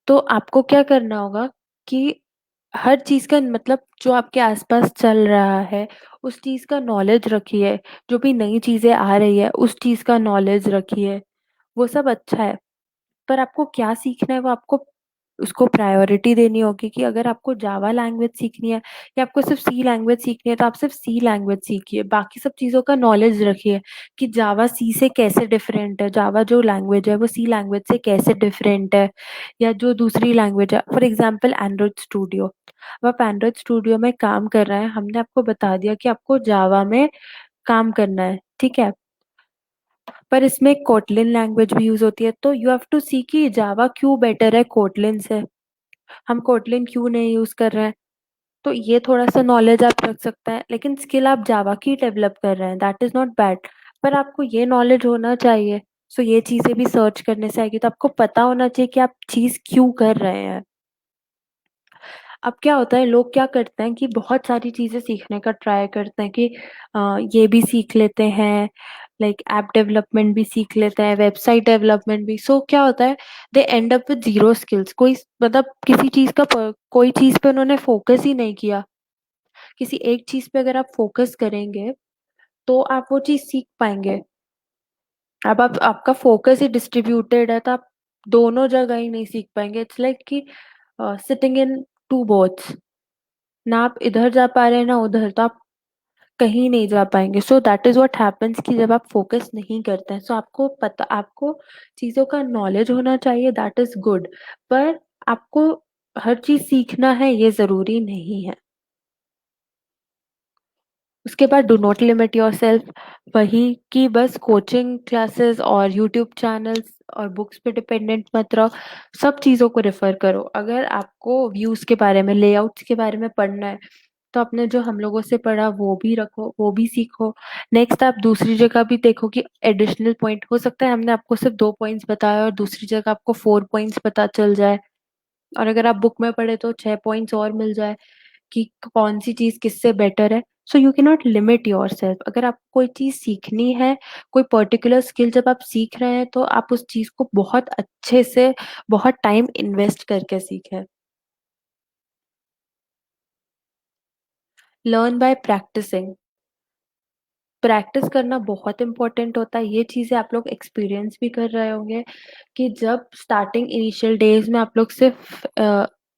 तो आपको क्या करना होगा कि हर चीज का मतलब, जो आपके आसपास चल रहा है उस चीज का नॉलेज रखिए। जो भी नई चीजें आ रही है उस चीज का नॉलेज रखिए। वो सब अच्छा है, पर आपको क्या सीखना है वो आपको उसको प्रायोरिटी देनी होगी। कि अगर आपको जावा लैंग्वेज सीखनी है या आपको सिर्फ सी लैंग्वेज सीखनी है, तो आप सिर्फ सी लैंग्वेज सीखिए, बाकी सब चीजों का नॉलेज रखिए। कि जावा सी से कैसे डिफरेंट है, जावा जो लैंग्वेज है वो सी लैंग्वेज से कैसे डिफरेंट है, या जो दूसरी लैंग्वेज है, फॉर एग्जाम्पल एंड्रॉइड स्टूडियो। अब आप एंड्रॉइड स्टूडियो में काम कर रहे हैं, हमने आपको बता दिया कि आपको जावा में काम करना है, ठीक है। पर इसमें कोटलिन लैंग्वेज भी यूज होती है, तो यू हैव टू सी कि जावा क्यों बेटर है कोटलिन से, हम कोटलिन क्यों नहीं यूज कर रहे हैं। तो ये थोड़ा सा नॉलेज आप रख सकते हैं, लेकिन स्किल आप जावा की डेवलप कर रहे हैं, दैट इज नॉट बैड। पर आपको ये नॉलेज होना चाहिए। सो ये चीजें भी सर्च करने से आएगी, तो आपको पता होना चाहिए कि आप चीज क्यों कर रहे हैं। अब क्या होता है, लोग क्या करते हैं कि बहुत सारी चीजें सीखने का ट्राई करते हैं कि ये भी सीख लेते हैं, लाइक ऐप डेवलपमेंट भी सीख लेते हैं, वेबसाइट डेवलपमेंट भी। सो क्या होता है, they end up with zero skills. कोई मतलब किसी चीज का कोई चीज पे उन्होंने फोकस ही नहीं किया। किसी एक चीज पे अगर आप फोकस करेंगे तो आप वो चीज सीख पाएंगे। अब आप आपका फोकस ही डिस्ट्रीब्यूटेड है, तो आप दोनों जगह ही नहीं सीख पाएंगे। इट्स लाइक कि सिटिंग इन टू बोट्स, ना आप इधर जा पा रहे हैं ना उधर, तो आप कहीं नहीं जा पाएंगे। So that is what happens, कि जब आप फोकस नहीं करते हैं। सो आपको पता, आपको चीजों का नॉलेज होना चाहिए, दैट इज गुड। पर आपको हर चीज सीखना है ये जरूरी नहीं है। उसके बाद do not limit your self. वही कि बस कोचिंग क्लासेस और यूट्यूब चैनल्स और बुक्स पे डिपेंडेंट मत रहो। सब चीज़ों को रेफर करो। अगर आपको व्यूज के बारे में, लेआउट्स के बारे में पढ़ना है, तो आपने जो हम लोगों से पढ़ा वो भी रखो, वो भी सीखो। नेक्स्ट आप दूसरी जगह भी देखो कि एडिशनल पॉइंट हो सकता है, हमने आपको सिर्फ 2 पॉइंट्स बताया और दूसरी जगह आपको 4 पॉइंट्स पता चल जाए। और अगर आप बुक में पढ़े तो 6 पॉइंट्स और मिल जाए कि कौन सी चीज किससे बेटर है। So you can not limit yourself. अगर आपको कोई चीज़ सीखनी है, कोई पर्टिकुलर स्किल जब आप सीख रहे हैं, तो आप उस चीज़ को बहुत अच्छे से, बहुत टाइम इन्वेस्ट करके सीखें। Learn by practising. प्रैक्टिस करना बहुत इम्पोर्टेंट होता है। ये चीज़ें आप लोग एक्सपीरियंस भी कर रहे होंगे कि जब स्टार्टिंग इनिशियल डेज़ में आप लोग सिर्फ़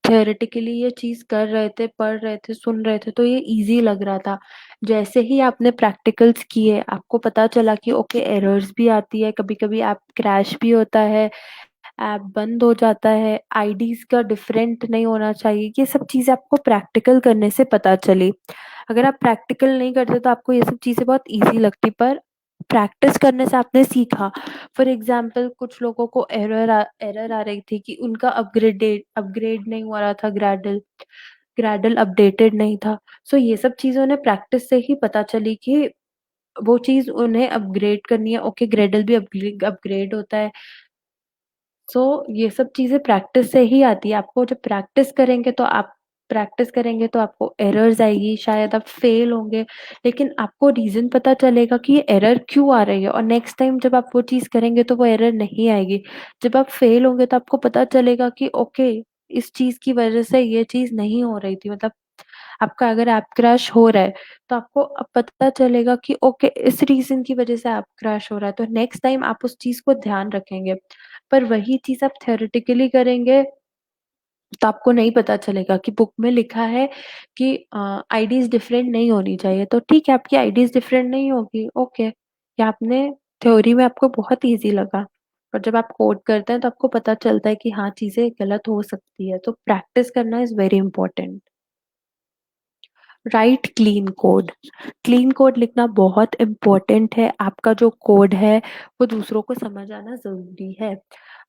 थियोरेटिकली ये चीज़ कर रहे थे, पढ़ रहे थे, सुन रहे थे, तो ये ईज़ी लग रहा था। जैसे ही आपने प्रैक्टिकल्स किए, आपको पता चला कि ओके एरर्स भी आती है, कभी-कभी ऐप क्रैश भी होता है, ऐप बंद हो जाता है, आईडीज़ का डिफरेंट नहीं होना चाहिए। ये सब चीज़ें आपको प्रैक्टिकल करने से पता चली। अगर आप प्रैक्टिकल नहीं करते तो आपको ये सब चीज़ें बहुत ईज़ी लगती, पर प्रैक्टिस करने से आपने सीखा। फॉर एग्ज़ाम्पल कुछ लोगों को एरर आ रही थी कि उनका अपग्रेड नहीं हो रहा था, ग्रैडल अपडेटेड नहीं था। सो ये सब चीज़ें उन्हें प्रैक्टिस से ही पता चली कि वो चीज़ उन्हें अपग्रेड करनी है। ओके ग्रैडल भी अपग्रेड होता है। सो ये सब चीज़ें प्रैक्टिस से ही आती है। आपको जब प्रैक्टिस करेंगे तो आपको एरर्स आएगी, शायद आप फेल होंगे, लेकिन आपको रीज़न पता चलेगा कि ये एरर क्यों आ रही है, और नेक्स्ट टाइम जब आप वो चीज़ करेंगे तो वो एरर नहीं आएगी। जब आप फेल होंगे तो आपको पता चलेगा कि ओके इस चीज़ की वज़ह से ये चीज़ नहीं हो रही थी। मतलब आपका अगर ऐप क्रैश हो रहा है, तो आपको अब पता चलेगा कि ओके इस रीज़न की वज़ह से ऐप क्रैश हो रहा है, तो नेक्स्ट टाइम आप उस चीज़ को ध्यान रखेंगे। पर वही चीज़ आप थ्योरेटिकली करेंगे, तो आपको नहीं पता चलेगा कि बुक में लिखा है कि आईडीज़ डिफरेंट नहीं होनी चाहिए, तो ठीक है आपकी आईडीज़ डिफरेंट नहीं होगी, ओके। ये आपने थ्योरी में आपको बहुत ईज़ी लगा, और जब आप कोड करते हैं तो आपको पता चलता है कि हाँ, चीज़ें गलत हो सकती है, तो प्रैक्टिस करना is very important. Right clean code. Clean code लिखना बहुत इम्पोर्टेंट है। आपका जो कोड है वो दूसरों को समझ आना ज़रूरी है।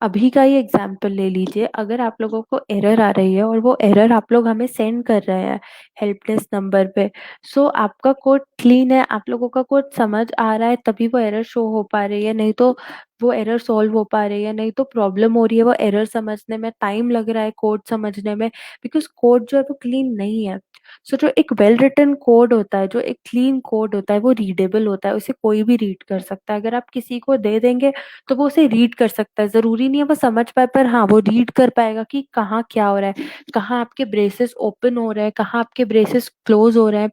अभी का ही एग्ज़ाम्पल ले लीजिए, अगर आप लोगों को एरर आ रही है और वो एरर आप लोग हमें सेंड कर रहे हैं हेल्प डेस्क नंबर पे, सो आपका कोड क्लीन है, आप लोगों का कोड समझ आ रहा है तभी वो एरर शो हो पा रही है, नहीं तो वो एरर सॉल्व हो पा रही है, नहीं तो प्रॉब्लम हो रही है वो एरर समझने में, टाइम लग रहा है कोड समझने में, बिकॉज़ कोड जो है वो क्लीन नहीं है। सो जो एक वेल रिटन कोड होता है, जो एक क्लीन कोड होता है, वो रीडेबल होता है, उसे कोई भी रीड कर सकता है। अगर आप किसी को दे देंगे तो वो उसे रीड कर सकता है, ज़रूरी नहीं है वो समझ पाए, पर हाँ, वो रीड कर पाएगा कि कहाँ क्या हो रहा है, कहाँ आपके ब्रेसेस ओपन हो रहे हैं, कहाँ आपके ब्रेसेस क्लोज़ हो रहे हैं।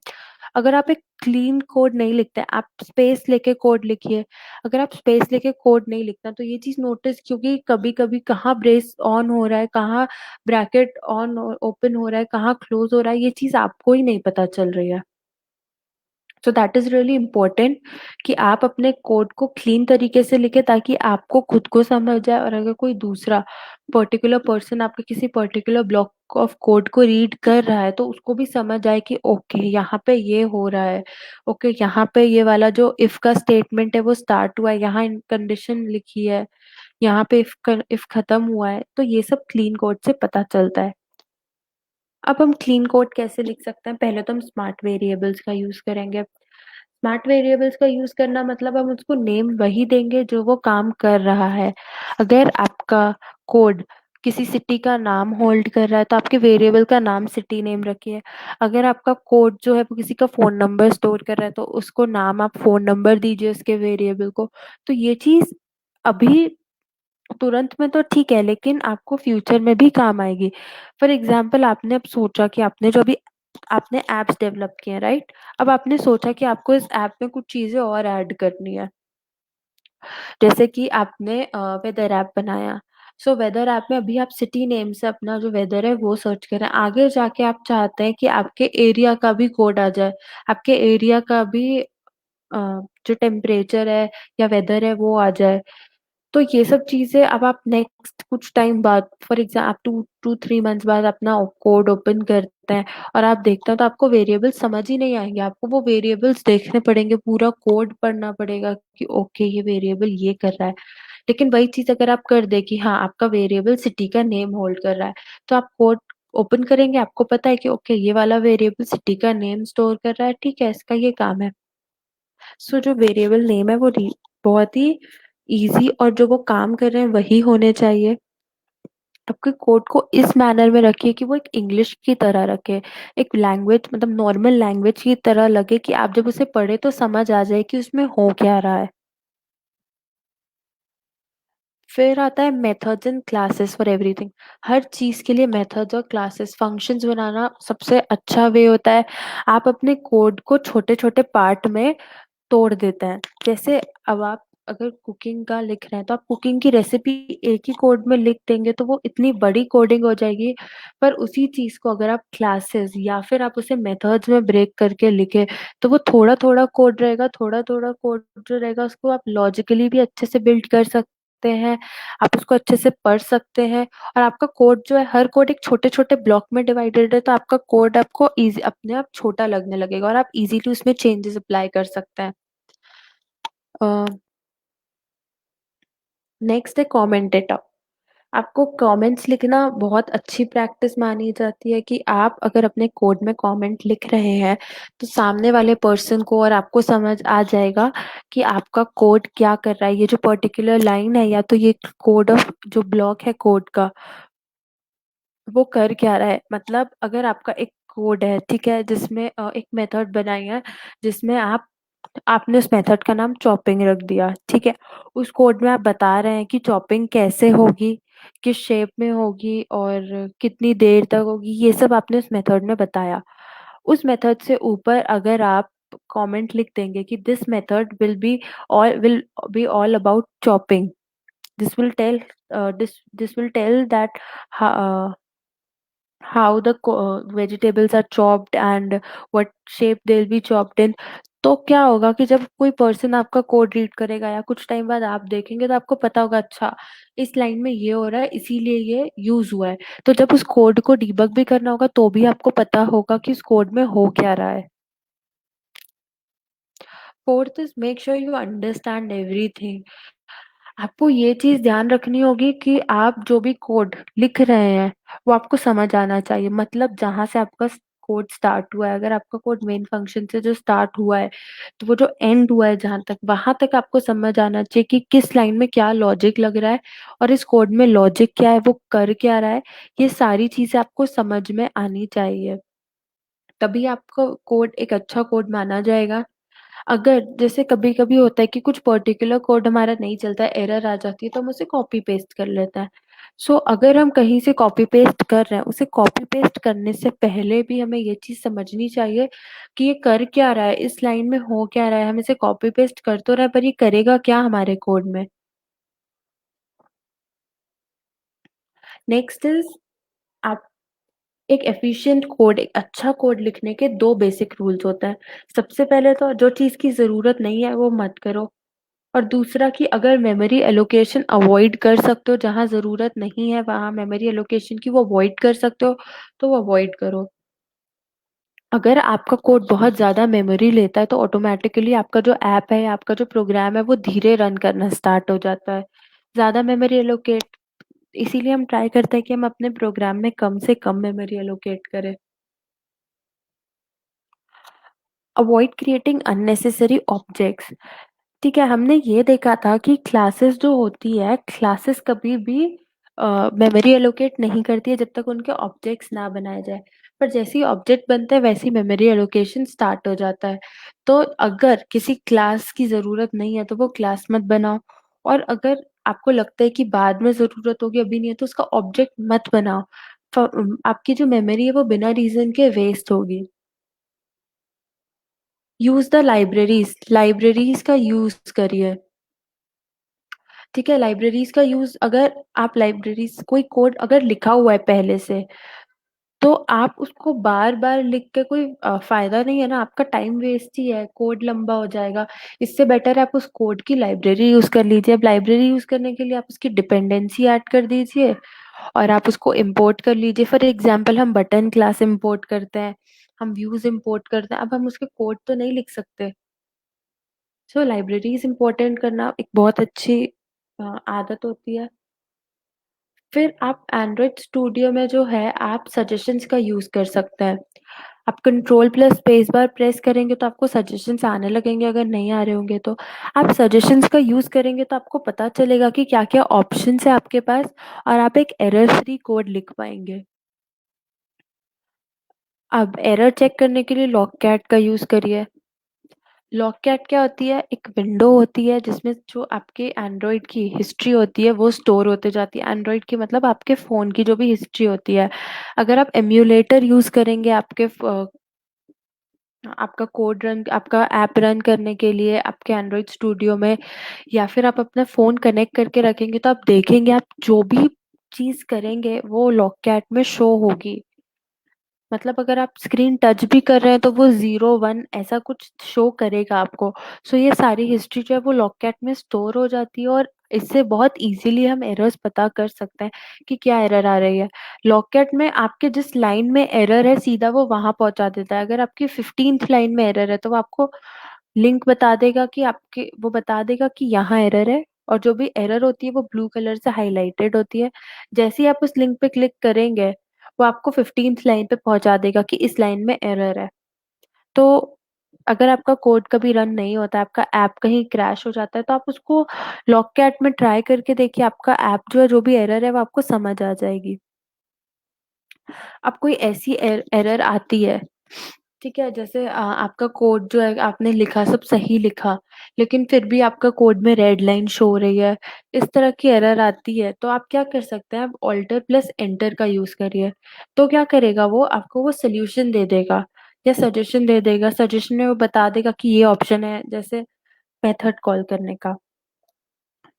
अगर आप एक क्लीन कोड नहीं लिखते हैं, आप स्पेस लेके कोड लिखिए। अगर आप स्पेस लेके कोड नहीं लिखना, तो ये चीज़ नोटिस, क्योंकि कभी-कभी कहाँ ब्रेस ऑन हो रहा है, कहाँ ब्रैकेट ऑन ओपन हो रहा है, कहाँ क्लोज़ हो रहा है, ये चीज़ आपको ही नहीं पता चल रही है। So that is really important कि आप अपने कोड को क्लीन तरीके से लिखें, ताकि आपको खुद को समझ आए, और अगर कोई दूसरा पर्टिकुलर पर्सन आपके किसी पर्टिकुलर ब्लॉक ऑफ कोड को रीड कर रहा है, तो उसको भी समझ आए कि ओके यहाँ पे ये हो रहा है, ओके यहाँ पे ये वाला जो इफ का स्टेटमेंट है वो स्टार्ट हुआ है, यहाँ कंडीशन लिखी है, यहाँ पे इफ खत्म हुआ है, तो ये सब क्लीन कोड से पता चलता है। अब हम क्लीन कोड कैसे लिख सकते हैं? पहले तो हम स्मार्ट वेरिएबल्स का यूज़ करेंगे। स्मार्ट वेरिएबल्स का यूज़ करना मतलब हम उसको नेम वही देंगे जो वो काम कर रहा है। अगर आपका कोड किसी सिटी का नाम होल्ड कर रहा है, तो आपके वेरिएबल का नाम सिटी नेम रखिए। अगर आपका कोड जो है वो किसी का फ़ोन नंबर स्टोर कर रहा है, तो उसको नाम आप फ़ोन नंबर दीजिए उसके वेरिएबल को। तो ये चीज़ अभी तुरंत में तो ठीक है, लेकिन आपको फ्यूचर में भी काम आएगी। फॉर एग्ज़ाम्पल आपने अब सोचा कि आपने जो अभी आपने ऐप्स डेवलप किए हैं, राइट? अब आपने सोचा कि आपको इस ऐप में कुछ चीज़ें और ऐड करनी है। जैसे कि आपने वेदर ऐप बनाया। सो वेदर ऐप में अभी आप सिटी नेम से अपना जो वेदर है वो सर्च करें। आगे जाके आप चाहते हैं कि आपके एरिया का भी कोड आ जाए। आपके एरिया का भी अ, जो टेम्परेचर है या वेदर है वो आ जाए। तो ये सब चीज़ें अब आप नेक्स्ट कुछ टाइम बाद, फॉर आप 2-3 मंथ्स बाद अपना कोड ओपन करते हैं और आप देखते हैं, तो आपको वेरिएबल्स समझ ही नहीं आएँगे। आपको वो वेरिएबल्स देखने पड़ेंगे, पूरा कोड पढ़ना पड़ेगा कि ओके ये वेरिएबल ये कर रहा है। लेकिन वही चीज़ अगर आप कर दें कि हाँ, आपका वेरिएबल सिटी का नेम होल्ड कर रहा है, तो आप कोड ओपन करेंगे, आपको पता है कि ओके ये वाला वेरिएबल सिटी का नेम स्टोर कर रहा है, ठीक है, इसका ये काम है। सो जो वेरिएबल नेम है वो बहुत ही ईज़ी, और जो वो काम कर रहे हैं वही होने चाहिए। आपके कोड को इस मैनर में रखिए कि वो एक इंग्लिश की तरह रखे, एक लैंग्वेज मतलब नॉर्मल लैंग्वेज की तरह लगे कि आप जब उसे पढ़े तो समझ आ जाए कि उसमें हो क्या रहा है। फिर आता है methods and classes for everything. हर चीज के लिए मेथड्स और क्लासेस फंक्शंस बनाना सबसे अच्छा वे होता है। आप अपने कोड को छोटे छोटे पार्ट में तोड़ देते हैं। जैसे अब आप अगर कुकिंग का लिख रहे हैं तो आप कुकिंग की रेसिपी एक ही कोड में लिख देंगे तो वो इतनी बड़ी कोडिंग हो जाएगी। पर उसी चीज को अगर आप क्लासेस या फिर आप उसे मेथड्स में ब्रेक करके लिखे तो वो थोड़ा थोड़ा कोड रहेगा, थोड़ा थोड़ा कोड जो रहेगा उसको आप लॉजिकली भी अच्छे से बिल्ड कर सकते हैं। आप उसको अच्छे से पढ़ सकते हैं। और आपका कोड जो है, हर कोड एक छोटे छोटे ब्लॉक में डिवाइडेड है तो आपका कोड आपको इजी अपने आप छोटा लगने लगेगा और आप इजीली उसमें चेंजेस अप्लाई कर सकते हैं। नेक्स्ट है कमेंटेटर। आपको कमेंट्स लिखना बहुत अच्छी प्रैक्टिस मानी जाती है कि आप अगर अपने कोड में कमेंट लिख रहे हैं तो सामने वाले पर्सन को और आपको समझ आ जाएगा कि आपका कोड क्या कर रहा है। ये जो पर्टिकुलर लाइन है या तो ये कोड ऑफ जो ब्लॉक है कोड का वो कर क्या रहा है। मतलब अगर आपका एक कोड है, ठीक है, जिसमें एक मेथड बनाई है जिसमें आपने उस मेथड का नाम चॉपिंग रख दिया, ठीक है। उस कोड में आप बता रहे हैं कि चॉपिंग कैसे होगी, किस शेप में होगी और कितनी देर तक होगी, ये सब आपने उस मेथड में बताया। उस मेथड से ऊपर अगर आप कमेंट लिख देंगे कि this method will be all about chopping, this will tell this will tell that how the vegetables are chopped and what shape they'll be chopped in। तो क्या होगा कि जब कोई पर्सन आपका कोड रीड करेगा या कुछ टाइम बाद आप देखेंगे तो आपको पता होगा, अच्छा इस लाइन में ये हो रहा है इसीलिए ये यूज हुआ है। तो जब उस कोड को डीबग भी करना होगा तो भी आपको पता होगा कि उस कोड में हो क्या रहा है। Fourth is make sure you understand everything. आपको ये चीज ध्यान रखनी होगी कि आप जो भी कोड लिख रहे हैं वो आपको समझ आना चाहिए। मतलब जहां से आपका कोड स्टार्ट हुआ है, अगर आपका कोड मेन फंक्शन से जो स्टार्ट हुआ है तो वो जो एंड हुआ है जहां तक, वहां तक आपको समझ आना चाहिए कि किस लाइन में क्या लॉजिक लग रहा है और इस कोड में लॉजिक क्या है, वो कर क्या रहा है। ये सारी चीजें आपको समझ में आनी चाहिए, तभी आपको कोड एक अच्छा कोड माना जाएगा। अगर जैसे कभी कभी होता है कि कुछ पर्टिकुलर कोड हमारा नहीं चलता है, एरर आ जाती है तो हम उसे कॉपी पेस्ट कर लेते हैं। सो अगर हम कहीं से कॉपी पेस्ट कर रहे हैं, उसे कॉपी पेस्ट करने से पहले भी हमें ये चीज समझनी चाहिए कि ये कर क्या रहा है, इस लाइन में हो क्या रहा है। हम इसे कॉपी पेस्ट कर तो रहे हैं पर ये करेगा क्या हमारे कोड में। नेक्स्ट इज आप एक एफिशिएंट कोड, एक अच्छा कोड लिखने के दो बेसिक रूल्स होते हैं। सबसे पहले तो जो चीज की जरूरत नहीं है वो मत करो। और दूसरा कि अगर मेमोरी एलोकेशन अवॉइड कर सकते हो, जहां जरूरत नहीं है वहां मेमोरी एलोकेशन की वो अवॉइड कर सकते हो तो वो अवॉइड करो। अगर आपका कोड बहुत ज्यादा मेमोरी लेता है तो ऑटोमेटिकली आपका जो ऐप है, आपका जो प्रोग्राम है वो धीरे रन करना स्टार्ट हो जाता है। ज्यादा मेमोरी एलोकेट इसीलिए हम ट्राई करते हैं कि हम अपने प्रोग्राम में कम से कम मेमोरी एलोकेट करें। Avoid creating unnecessary objects. ठीक है, हमने ये देखा था कि क्लासेस जो होती है, क्लासेस कभी भी मेमोरी एलोकेट नहीं करती है जब तक उनके ऑब्जेक्ट्स ना बनाए जाए। पर जैसे ही ऑब्जेक्ट बनते हैं वैसे ही मेमोरी एलोकेशन स्टार्ट हो जाता है। तो अगर किसी क्लास की जरूरत नहीं है तो वो क्लास मत बनाओ। और अगर आपको लगता है कि बाद में जरूरत होगी अभी नहीं है तो उसका ऑब्जेक्ट मत बनाओ। आपकी जो मेमोरी है वो बिना रीजन के वेस्ट होगी। यूज द लाइब्रेरीज, लाइब्रेरीज का यूज करिए। ठीक है, लाइब्रेरीज का यूज, अगर आप लाइब्रेरीज कोई कोड अगर लिखा हुआ है पहले से तो आप उसको बार बार लिख के कोई फायदा नहीं है ना, आपका टाइम वेस्ट ही है, कोड लंबा हो जाएगा। इससे बेटर है आप उस कोड की लाइब्रेरी यूज कर लीजिए। अब लाइब्रेरी यूज करने के लिए आप उसकी डिपेंडेंसी ऐड कर दीजिए और आप उसको इम्पोर्ट कर लीजिए। फॉर एग्जाम्पल हम बटन क्लास इम्पोर्ट करते हैं, हम व्यूज इम्पोर्ट करते हैं, अब हम उसके कोड तो नहीं लिख सकते। सो लाइब्रेरीज इम्पोर्टेंट करना एक बहुत अच्छी आदत होती है। फिर आप एंड्रॉइड स्टूडियो में जो है आप सजेशंस का यूज कर सकते हैं। आप control plus space bar press करेंगे तो आपको सजेशंस आने लगेंगे, अगर नहीं आ रहे होंगे तो आप सजेशंस का यूज करेंगे तो आपको पता चलेगा कि क्या क्या ऑप्शंस है आपके पास, और आप एक एरर फ्री कोड लिख पाएंगे। अब एरर चेक करने के लिए लॉगकैट का यूज करिए। लॉगकैट क्या होती है? एक विंडो होती है जिसमें जो आपके एंड्रॉइड की हिस्ट्री होती है वो स्टोर होते जाती है। एंड्रॉइड की मतलब आपके फोन की जो भी हिस्ट्री होती है। अगर आप एम्यूलेटर यूज करेंगे आपका कोड रन, आपका ऐप रन करने के लिए आपके एंड्रॉइड स्टूडियो में, या फिर आप अपना फोन कनेक्ट करके रखेंगे, तो आप देखेंगे आप जो भी चीज करेंगे वो लॉगकैट में शो होगी। मतलब अगर आप स्क्रीन टच भी कर रहे हैं तो वो 0 1 ऐसा कुछ शो करेगा आपको। सो ये सारी हिस्ट्री जो है वो लॉगकैट में स्टोर हो जाती है, और इससे बहुत इजीली हम एरर्स पता कर सकते हैं कि क्या एरर आ रही है। लॉगकैट में आपके जिस लाइन में एरर है सीधा वो वहां पहुंचा देता है। अगर आपकी 15th लाइन में एरर है तो वो आपको लिंक बता देगा कि आपके, वो बता देगा कि यहाँ एरर है। और जो भी एरर होती है वो ब्लू कलर से हाईलाइटेड होती है। जैसे ही आप उस लिंक पे क्लिक करेंगे वो आपको 15th लाइन पे पहुंचा देगा कि इस लाइन में एरर है। तो अगर आपका कोड कभी रन नहीं होता, आपका ऐप कहीं क्रैश हो जाता है, तो आप उसको लॉगकैट में ट्राई करके देखिए, आपका ऐप जो है जो भी एरर है वो आपको समझ आ जाएगी। अब कोई ऐसी एरर आती है, ठीक है, जैसे आपका कोड जो है आपने लिखा सब सही लिखा, लेकिन फिर भी आपका कोड में रेड लाइन शो हो रही है, इस तरह की एरर आती है, तो आप क्या कर सकते हैं? आप ऑल्टर प्लस एंटर का यूज करिए। तो क्या करेगा वो? आपको वो सोल्यूशन दे देगा या सजेशन दे देगा। सजेशन में वो बता देगा कि ये ऑप्शन है, जैसे मेथड कॉल करने का।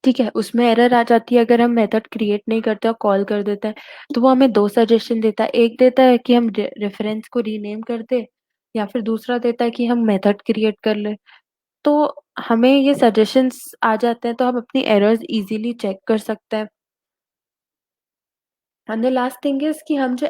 ठीक है, उसमें एरर आ जाती है अगर हम मेथड क्रिएट नहीं करते और कॉल कर देते हैं। तो वो हमें दो सजेशन देता है, एक देता है कि हम रेफरेंस को रीनेम कर दे, या फिर दूसरा देता है कि हम मेथड क्रिएट कर ले। तो हमें ये सजेशंस आ जाते हैं तो हम अपनी एरर्स इजीली चेक कर सकते हैं। And the last thing is कि हम जो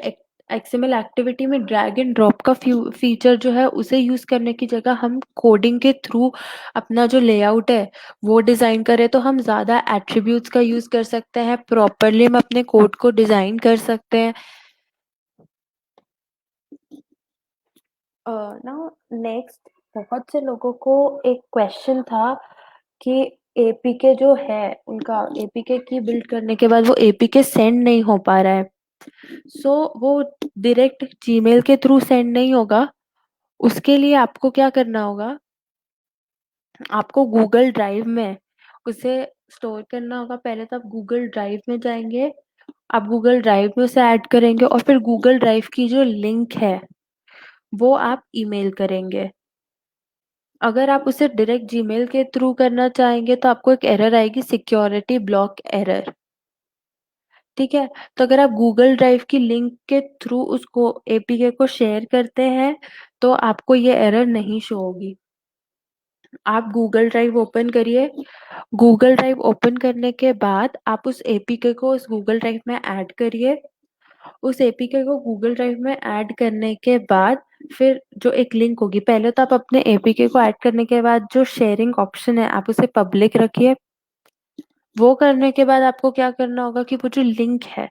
एक्सएमएल एक्टिविटी में ड्रैग एंड ड्रॉप का फीचर जो है उसे यूज करने की जगह हम कोडिंग के थ्रू अपना जो लेआउट है वो डिजाइन करें, तो हम ज्यादा एट्रीब्यूट्स का यूज कर सकते हैं, प्रॉपरली हम अपने कोड को डिजाइन कर सकते हैं। नाउ नेक्स्ट, बहुत से लोगों को एक क्वेश्चन था कि एपीके जो है उनका, एपीके की बिल्ड करने के बाद वो एपीके सेंड नहीं हो पा रहा है। सो वो डायरेक्ट जीमेल के थ्रू सेंड नहीं होगा। उसके लिए आपको क्या करना होगा? आपको गूगल ड्राइव में उसे स्टोर करना होगा। पहले तो आप गूगल ड्राइव में जाएंगे, आप गूगल ड्राइव में उसे ऐड करेंगे, और फिर गूगल ड्राइव की जो लिंक है वो आप ईमेल करेंगे। अगर आप उसे डायरेक्ट जीमेल के थ्रू करना चाहेंगे तो आपको एक एरर आएगी, सिक्योरिटी ब्लॉक एरर। ठीक है, तो अगर आप गूगल ड्राइव की लिंक के थ्रू उसको एपीके को शेयर करते हैं तो आपको ये एरर नहीं शो होगी। आप गूगल ड्राइव ओपन करिए। गूगल ड्राइव ओपन करने के बाद आप उस एपीके को उस गूगल ड्राइव में ऐड करिए। उस एपीके को गूगल ड्राइव में ऐड करने के बाद फिर जो एक लिंक होगी, पहले तो आप अपने एपीके को ऐड करने के बाद जो शेयरिंग ऑप्शन है आप उसे पब्लिक रखिए। वो करने के बाद आपको क्या करना होगा कि वो जो लिंक है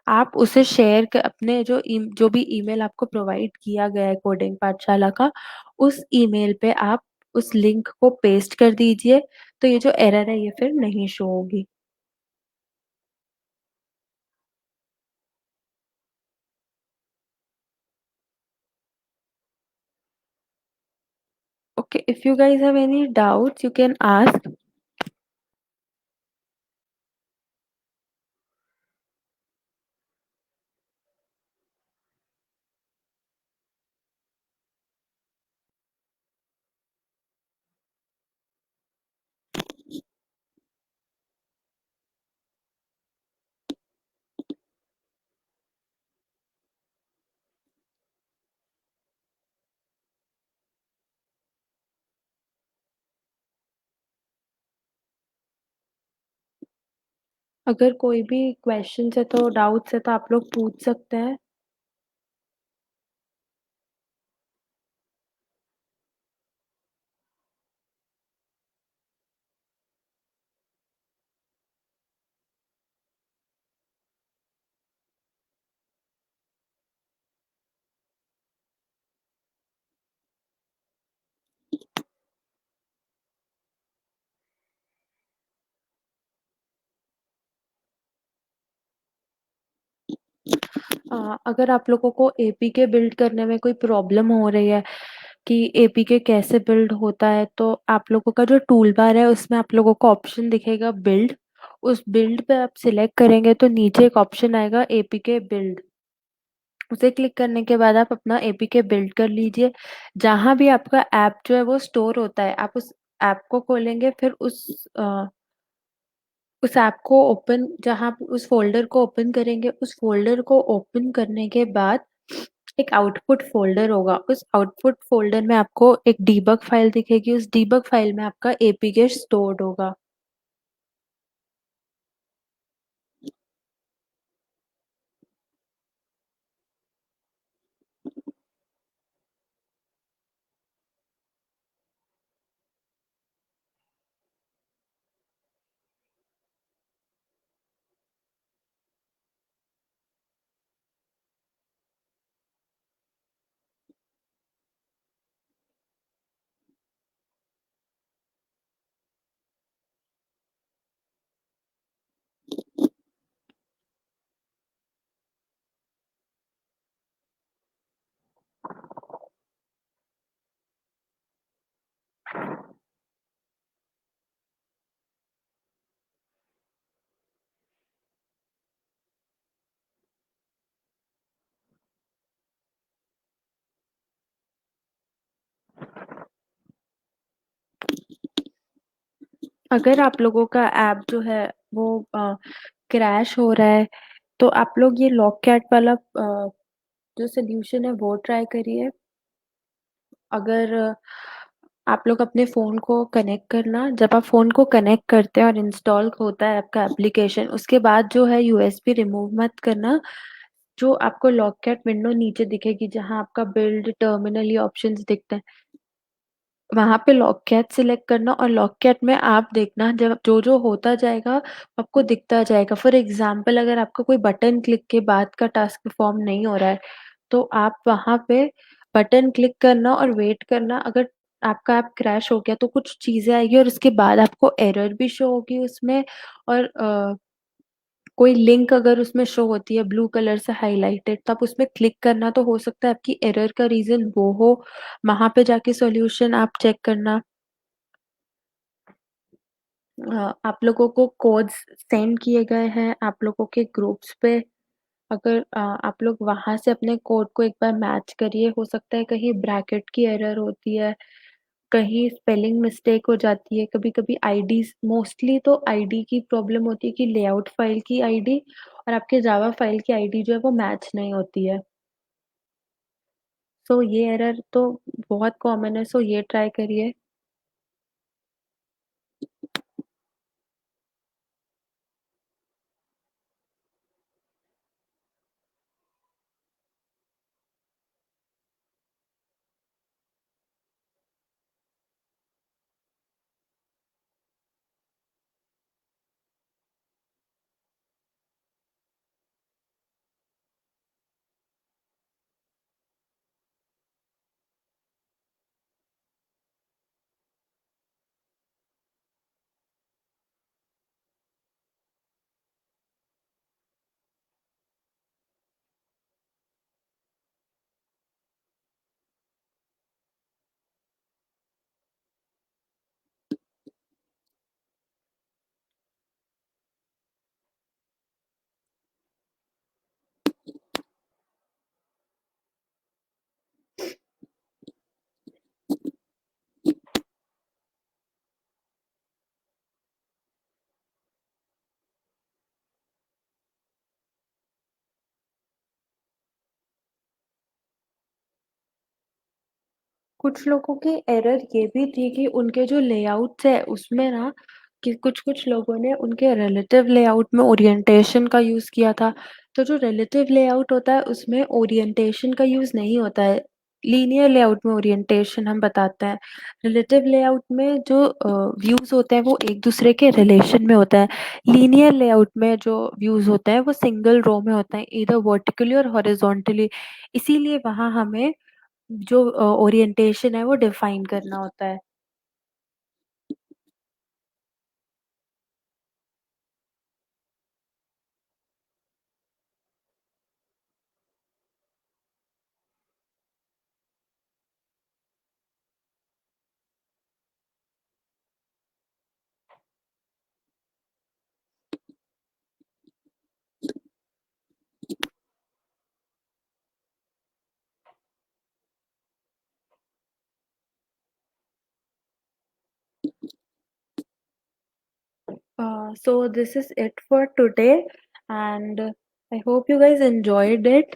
आप उसे शेयर कर अपने जो भी ईमेल आपको प्रोवाइड किया गया है कोडिंग पाठशाला का, उस ईमेल पे आप उस लिंक को पेस्ट कर दीजिए। तो ये जो एरर है ये फिर नहीं शो होगी। Okay, if you guys have any doubts, you can ask. अगर कोई भी क्वेश्चन है तो डाउट्स है तो आप लोग पूछ सकते हैं। अगर आप लोगों को एपीके बिल्ड करने में कोई प्रॉब्लम हो रही है कि एपीके कैसे बिल्ड होता है, तो आप लोगों का जो टूल बार है उसमें आप लोगों को ऑप्शन दिखेगा बिल्ड। उस बिल्ड पे आप सिलेक्ट करेंगे तो नीचे एक ऑप्शन आएगा एपीके बिल्ड। उसे क्लिक करने के बाद आप अपना एपीके बिल्ड कर लीजिए। जहां भी आपका ऐप जो है वो स्टोर होता है, आप उस ऐप को खोलेंगे, फिर उस ऐप को ओपन, जहाँ उस फ़ोल्डर को ओपन करेंगे, उस फ़ोल्डर को ओपन करने के बाद एक आउटपुट फ़ोल्डर होगा। उस आउटपुट फ़ोल्डर में आपको एक डीबग फ़ाइल दिखेगी, उस डीबग फ़ाइल में आपका एपीके स्टोर्ड होगा। अगर आप लोगों का ऐप जो है वो क्रैश हो रहा है, तो आप लोग ये लॉककैट वाला जो सॉल्यूशन है वो ट्राई करिए। अगर आप लोग अपने फ़ोन को कनेक्ट करना, जब आप फ़ोन को कनेक्ट करते हैं और इंस्टॉल होता है आपका एप्लीकेशन, उसके बाद जो है यूएसबी रिमूव मत करना। जो आपको लॉककैट विंडो नीचे दिखेगी, जहाँ आपका बिल्ड टर्मिनल ये ऑप्शंस दिखते हैं, वहां पे लॉककैट सिलेक्ट करना, और लॉककैट में आप देखना जब जो जो होता जाएगा आपको दिखता जाएगा। फॉर एग्जाम्पल, अगर आपका कोई बटन क्लिक के बाद का टास्क परफॉर्म नहीं हो रहा है, तो आप वहां पे बटन क्लिक करना और वेट करना। अगर आपका ऐप क्रैश हो गया तो कुछ चीजें आएगी और उसके बाद आपको एरर भी शो होगी उसमें। और कोई लिंक अगर उसमें शो होती है ब्लू कलर से हाईलाइटेड, तो आप उसमें क्लिक करना, तो हो सकता है आपकी एरर का रीजन वो हो। वहां पे जाके सॉल्यूशन आप चेक करना। आप लोगों को कोड्स सेंड किए गए हैं आप लोगों के ग्रुप्स पे। अगर आप लोग वहां से अपने कोड को एक बार मैच करिए, हो सकता है कहीं ब्रैकेट की एरर होती है, कहीं स्पेलिंग मिस्टेक हो जाती है, कभी कभी आईडी, मोस्टली तो आईडी की प्रॉब्लम होती है कि लेआउट फाइल की आईडी और आपके जावा फाइल की आईडी जो है वो मैच नहीं होती है। सो ये एरर तो बहुत कॉमन है, सो ये ट्राई करिए। कुछ लोगों की एरर ये भी थी कि उनके जो लेआउट्स है उसमें ना, कि कुछ कुछ लोगों ने उनके रिलेटिव लेआउट में ओरिएंटेशन का यूज किया था। तो जो रिलेटिव लेआउट होता है उसमें ओरिएंटेशन का यूज नहीं होता है। लीनियर लेआउट में ओरिएंटेशन हम बताते हैं। रिलेटिव लेआउट में जो व्यूज होते हैं वो एक दूसरे के रिलेशन में होता है। लीनियर लेआउट में जो व्यूज होते हैं वो सिंगल रो में होते हैं, इधर वर्टिकली और हॉरिजॉन्टली। इसीलिए वहां हमें जो ओरिएंटेशन है वो डिफाइन करना होता है। So this is it for today and I hope you guys enjoyed it.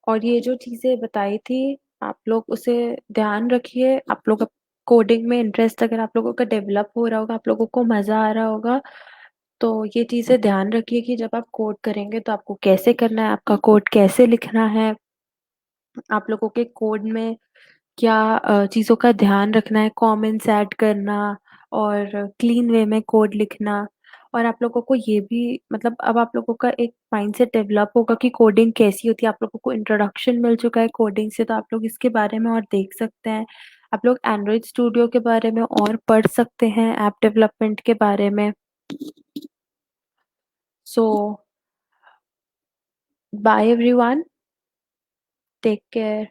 और ये जो चीज़ें बताई थी आप लोग उसे ध्यान रखिए। आप लोग कोडिंग में इंटरेस्ट अगर आप लोगों का डेवलप हो रहा होगा, आप लोगों को मज़ा आ रहा होगा, तो ये चीज़ें ध्यान रखिए कि जब आप कोड करेंगे तो आपको कैसे करना है, आपका कोड कैसे लिखना है, आप लोगों के कोड में क्या चीज़ों का ध्यान रखना है, कमेंट्स ऐड करना और क्लीन वे में कोड लिखना। और आप लोगों को ये भी मतलब अब आप लोगों का एक माइंडसेट डेवलप होगा कि कोडिंग कैसी होती है। आप लोगों को इंट्रोडक्शन मिल चुका है कोडिंग से, तो आप लोग इसके बारे में और देख सकते हैं। आप लोग एंड्रॉइड स्टूडियो के बारे में और पढ़ सकते हैं, ऐप डेवलपमेंट के बारे में। सो बाय एवरीवन, टेक केयर।